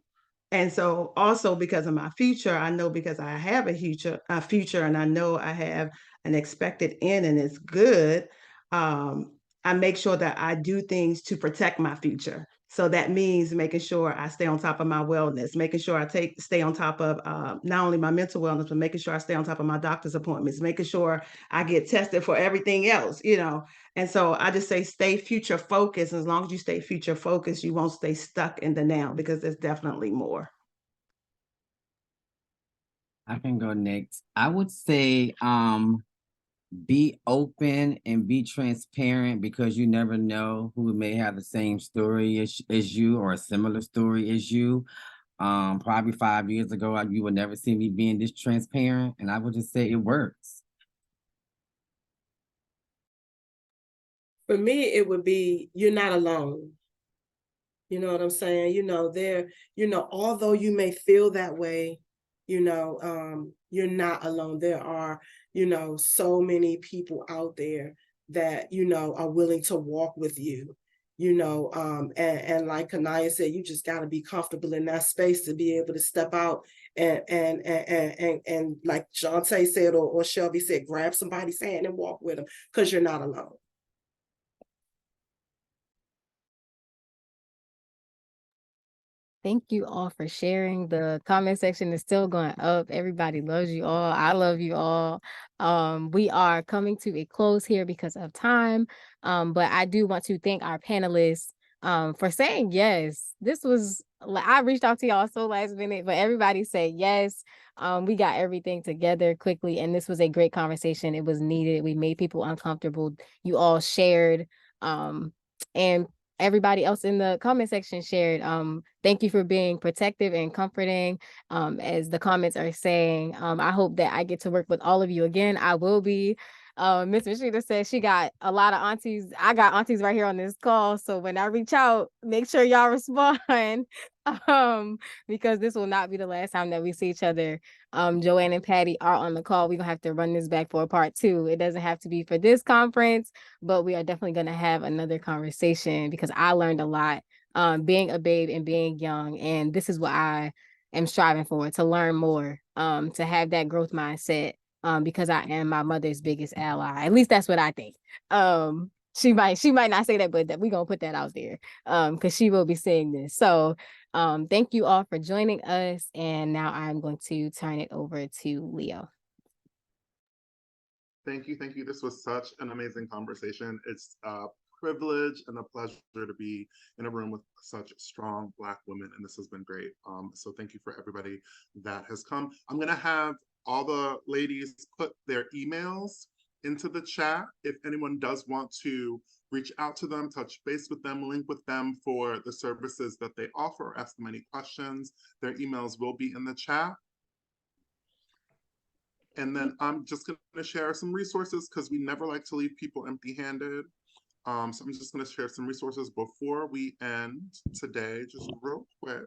And so also because of my future, I know because I have a future and I know I have an expected end and it's good. I make sure that I do things to protect my future. So that means making sure I stay on top of my wellness, making sure I stay on top of not only my mental wellness, but making sure I stay on top of my doctor's appointments, making sure I get tested for everything else, And so I just say stay future focused. As long as you stay future focused, you won't stay stuck in the now, because there's definitely more. I can go next. I would say be open and be transparent, because you never know who may have the same story as you, or a similar story as you. Probably 5 years ago, you would never see me being this transparent, and I would just say it works. For me, it would be, you're not alone. You know what I'm saying? Although you may feel that way, you're not alone. There are, so many people out there that, are willing to walk with you, and like Kanaya said, you just got to be comfortable in that space to be able to step out and like Shantae said, or Shelby said, grab somebody's hand and walk with them, because you're not alone. Thank you all for sharing. The comment section is still going up. Everybody loves you all. I love you all. We are coming to a close here because of time. But I do want to thank our panelists for saying yes. This was, I reached out to y'all so last minute, but everybody said yes. We got everything together quickly, and this was a great conversation. It was needed. We made people uncomfortable. You all shared. And everybody else in the comment section shared. Thank you for being protective and comforting. As the comments are saying, I hope that I get to work with all of you again. I will be. Miss Machida said she got a lot of aunties. I got aunties right here on this call. So when I reach out, make sure y'all respond. Because this will not be the last time that we see each other. Joanne and Patty are on the call. We're gonna have to run this back for a part 2. It doesn't have to be for this conference, but we are definitely gonna have another conversation because I learned a lot being a babe and being young. And this is what I am striving for, to learn more, to have that growth mindset. Because I am my mother's biggest ally. At least that's what I think. She might not say that, but we're gonna put that out there. Because she will be saying this. So thank you all for joining us. And now I'm going to turn it over to Leo. Thank you. Thank you. This was such an amazing conversation. It's a privilege and a pleasure to be in a room with such strong Black women, and this has been great. So thank you for everybody that has come. I'm going to have all the ladies put their emails into the chat if anyone does want to reach out to them, touch base with them, link with them for the services that they offer, ask them any questions. Their emails will be in the chat. And then I'm just going to share some resources because we never like to leave people empty-handed. So I'm just going to share some resources before we end today, just real quick.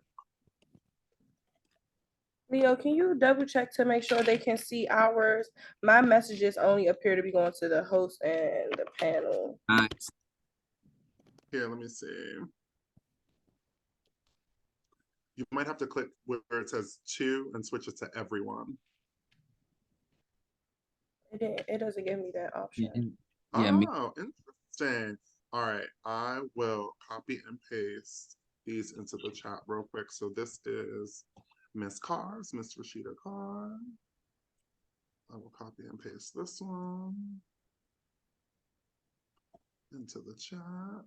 Leo, can you double check to make sure they can see ours? My messages only appear to be going to the host and the panel. Here, let me see. You might have to click where it says to and switch it to everyone. It doesn't give me that option. Yeah, oh, interesting. All right, I will copy and paste these into the chat real quick. So this is Miss Cars, Miss Rashida Carr. I will copy and paste this one into the chat.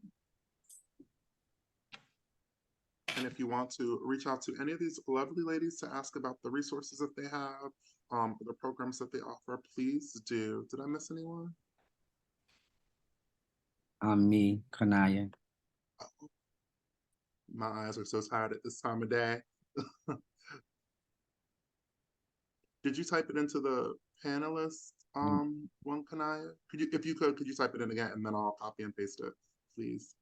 And if you want to reach out to any of these lovely ladies to ask about the resources that they have, the programs that they offer, please do. Did I miss anyone? Me, Kanaya. Oh, my eyes are so tired at this time of day. Did you type it into the panelist one, Kanaya? Could you type it in again and then I'll copy and paste it, please?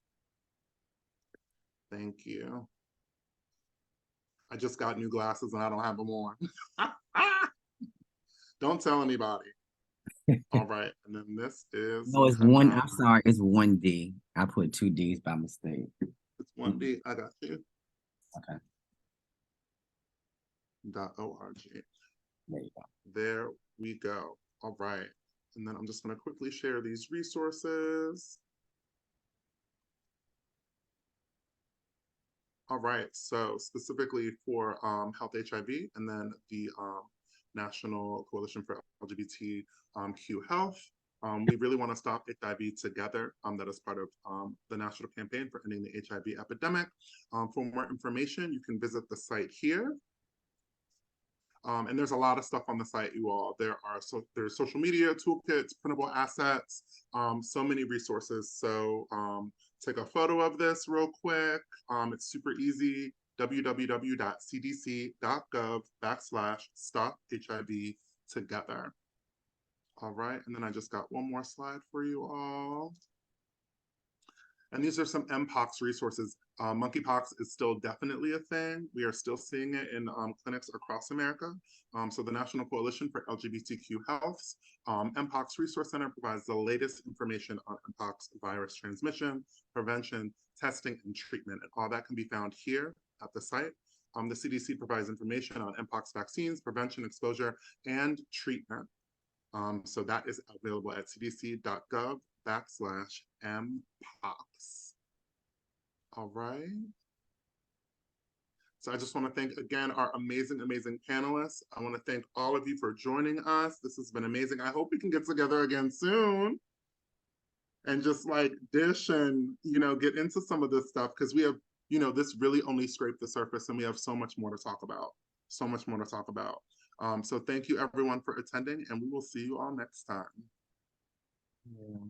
Thank you. I just got new glasses and I don't have them on. Don't tell anybody. All right, and then this is No, it's one. I'm sorry, it's 1D. I put 2 Ds by mistake. It's 1D. I got you. Okay. .org. There you go. There we go. All right, and then I'm just going to quickly share these resources. All right, so specifically for Health HIV and then the National Coalition for LGBTQ Health, we really want to stop HIV together. That is part of the national campaign for ending the HIV epidemic. For more information, you can visit the site here. And there's a lot of stuff on the site, you all. There's social media toolkits, printable assets, so many resources. So take a photo of this real quick. It's super easy. www.cdc.gov/stop HIV together. All right, and then I just got one more slide for you all. And these are some Mpox resources. Monkeypox is still definitely a thing. We are still seeing it in clinics across America. So the National Coalition for LGBTQ Health's Mpox Resource Center provides the latest information on Mpox virus transmission, prevention, testing, and treatment. And all that can be found here at the site. The CDC provides information on Mpox vaccines, prevention, exposure, and treatment. So that is available at cdc.gov/mpox. All right. So I just want to thank again our amazing, amazing panelists. I want to thank all of you for joining us. This has been amazing. I hope we can get together again soon and just like dish and, get into some of this stuff because we have, this really only scraped the surface and we have so much more to talk about. So much more to talk about. So thank you everyone for attending and we will see you all next time. Yeah.